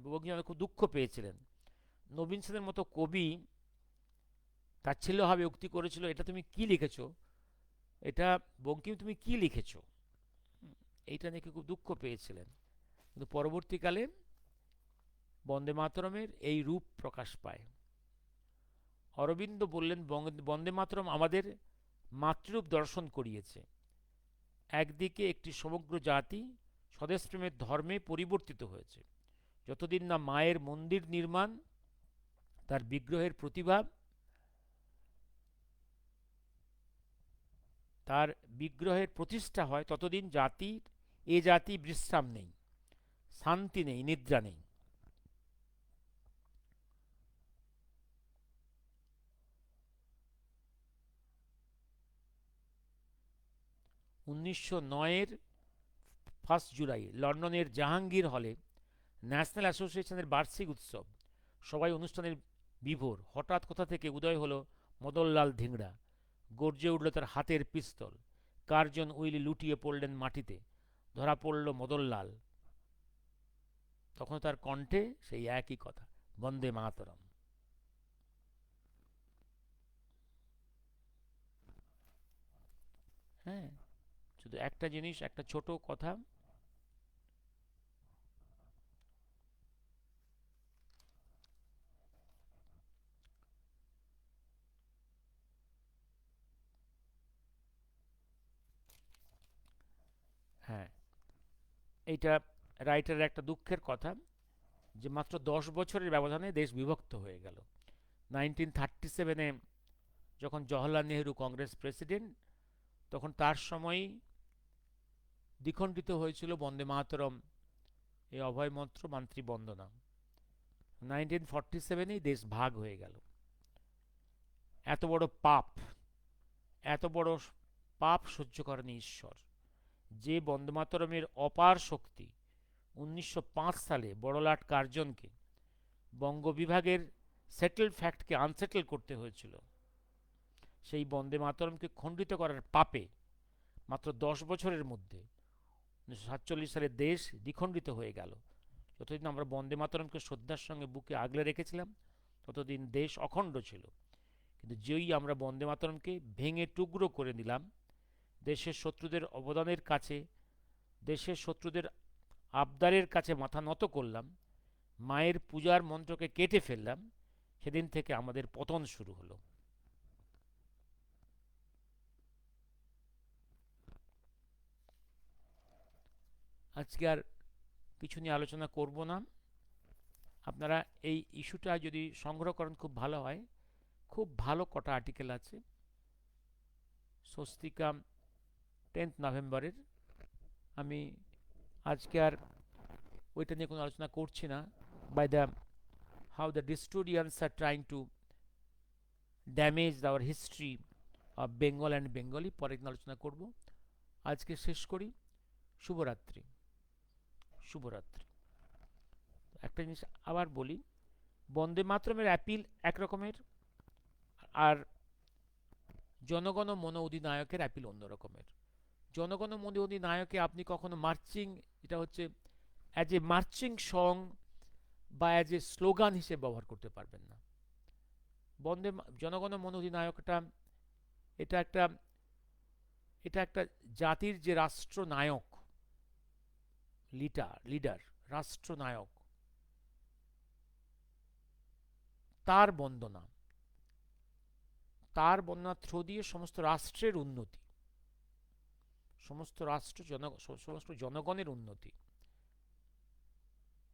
বঙ্কিমচন্দ্র খুব দুঃখ পেয়েছিলেন। নবীন সেনের মতো কবি তাচ্ছিল্যভাবে উক্তি করেছিল, এটা তুমি কি লিখেছো, এটা বঙ্কিম তুমি কি লিখেছো, এইটা নিয়ে খুব দুঃখ পেয়েছিলেন। কিন্তু পরবর্তীকালে বন্দে মাতরমের এই রূপ প্রকাশ পায়। অরবিন্দ বললেন, বন্দে মাতরম আমাদের মাতৃরূপ দর্শন করিয়েছে। একদিকে একটি সমগ্র জাতি স্বদেশপ্রেমের ধর্মে পরিবর্তিত হয়েছে। যতদিন না মায়ের মন্দির নির্মাণ, তার বিগ্রহের প্রতিভাব, তার বিগ্রহের প্রতিষ্ঠা হয়, ততদিন জাতি বিশ্রাম নেই, শান্তি নেই, নিদ্রা নেই। 1909-এর 1 জুলাই লন্ডনের জাহাঙ্গীর হলে ন্যাশনাল অ্যাসোসিয়েশনের বার্ষিক উৎসব। সবাই অনুষ্ঠানের বিভোর। হঠাৎ কোথা থেকে উদয় হলো মদনলাল ধিংড়া। গর্জে উঠল তার হাতের পিস্তল। কার্জন উইলি লুটিয়ে পড়লেন মাটিতে। ধরা পড়ল মদনলাল। তখন তার কণ্ঠে সেই একই কথা, বন্দে মাতরম। হ্যাঁ, শুধু একটা জিনিস, একটা ছোট কথা, হ্যাঁ, এইটা রাইটারের একটা দুঃখের কথা, যে মাত্র 10 বছরের ব্যবধানে দেশ বিভক্ত হয়ে গেল। 1937-এ যখন জওহরলাল নেহেরু কংগ্রেস প্রেসিডেন্ট, তখন তার সময়ই দ্বিখণ্ডিত হয়েছিল বন্দে মাতরম, এই অভয় মন্ত্র, মাতৃবন্দনা। 1947-এই দেশ ভাগ হয়ে গেল। এত বড় পাপ, এত বড় পাপ সহ্য করেনি ঈশ্বর, যে বন্দে মাতরমের অপার শক্তি 1905 সালে বড়লাট কার্জনকে বঙ্গবিভাগের সেটেল ফ্যাক্টকে আনসেটেল করতে হয়েছিল। সেই বন্দে মাতরমকে খণ্ডিত করার পাপে মাত্র 10 বছরের মধ্যে 1947 সালে দেশ দ্বিখণ্ডিত হয়ে গেল। যতদিন আমরা বন্দে মাতরমকে শ্রদ্ধার সঙ্গে বুকে আগলে রেখেছিলাম, ততদিন দেশ অখণ্ড ছিল। কিন্তু যেই আমরা বন্দে মাতরমকে ভেঙে টুকরো করে দিলাম, দেশের শত্রুদের অবদানের কাছে, দেশের শত্রুদের আবদারের কাছে মাথা নত করলাম, মায়ের পূজার মন্ত্রকে কেটে ফেললাম, সেদিন থেকে আমাদের পতন শুরু হলো। আজকে আর কিছু নিয়ে আলোচনা করব না। আপনারা এই ইস্যুটা যদি সংগ্রহ করেন খুব ভালো হয়। খুব ভালো কটা আর্টিকেল আছে। স্বস্তিকা 10 নভেম্বরের। আমি আজকে আর ওইটা নিয়ে কোনো আলোচনা করছি না। By the how the historians are trying to damage our history of Bengal and Bengali, পরে আলোচনা করব। আজকে শেষ করি। শুভরাত্রি, শুভরাত্রি। একটা জিনিস আবার বলি, বন্দে মাতরমের অ্যাপিল একরকমের, আর জনগণ মন অধিনায়কের অ্যাপিল অন্য রকমের। জনগণ মন অধিনায়কে আপনি কখনো মার্চিং, এটা হচ্ছে অ্যাজ এ মার্চিং সং বা অ্যাজ এ স্লোগান হিসেবে ব্যবহার করতে পারবেন না। জনগণ মন অধিনায়কটা, এটা একটা এটা একটা জাতির যে রাষ্ট্রনায়ক, লিডার, রাষ্ট্রনায়ক, তার বন্দনা, তার বন্দনার থ্রু দিয়ে সমস্ত রাষ্ট্রের উন্নতি, সমস্ত জনগণের উন্নতি,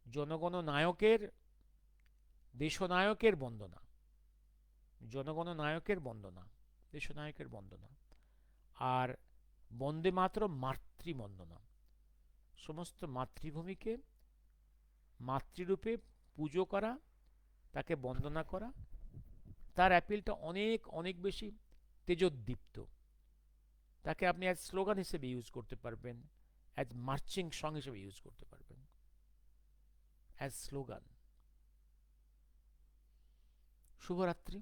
জনগণ নায়কের, দেশনায়কের বন্দনা, জনগণ নায়কের বন্দনা। দেশনায়কের বন্দনা। আর বন্দে মাতরম মাতৃবন্দনা, সমস্ত মাতৃভূমিকে মাতৃরূপে পুজো করা, তাকে বন্দনা করা। তার অ্যাপিলটা অনেক অনেক বেশি তেজোদ্দীপ্ত। তাকে আপনি অ্যাজ স্লোগান হিসেবে ইউজ করতে পারবেন, অ্যাজ মার্চিং সং হিসেবে ইউজ করতে পারবেন, অ্যাজ স্লোগান। শুভরাত্রি।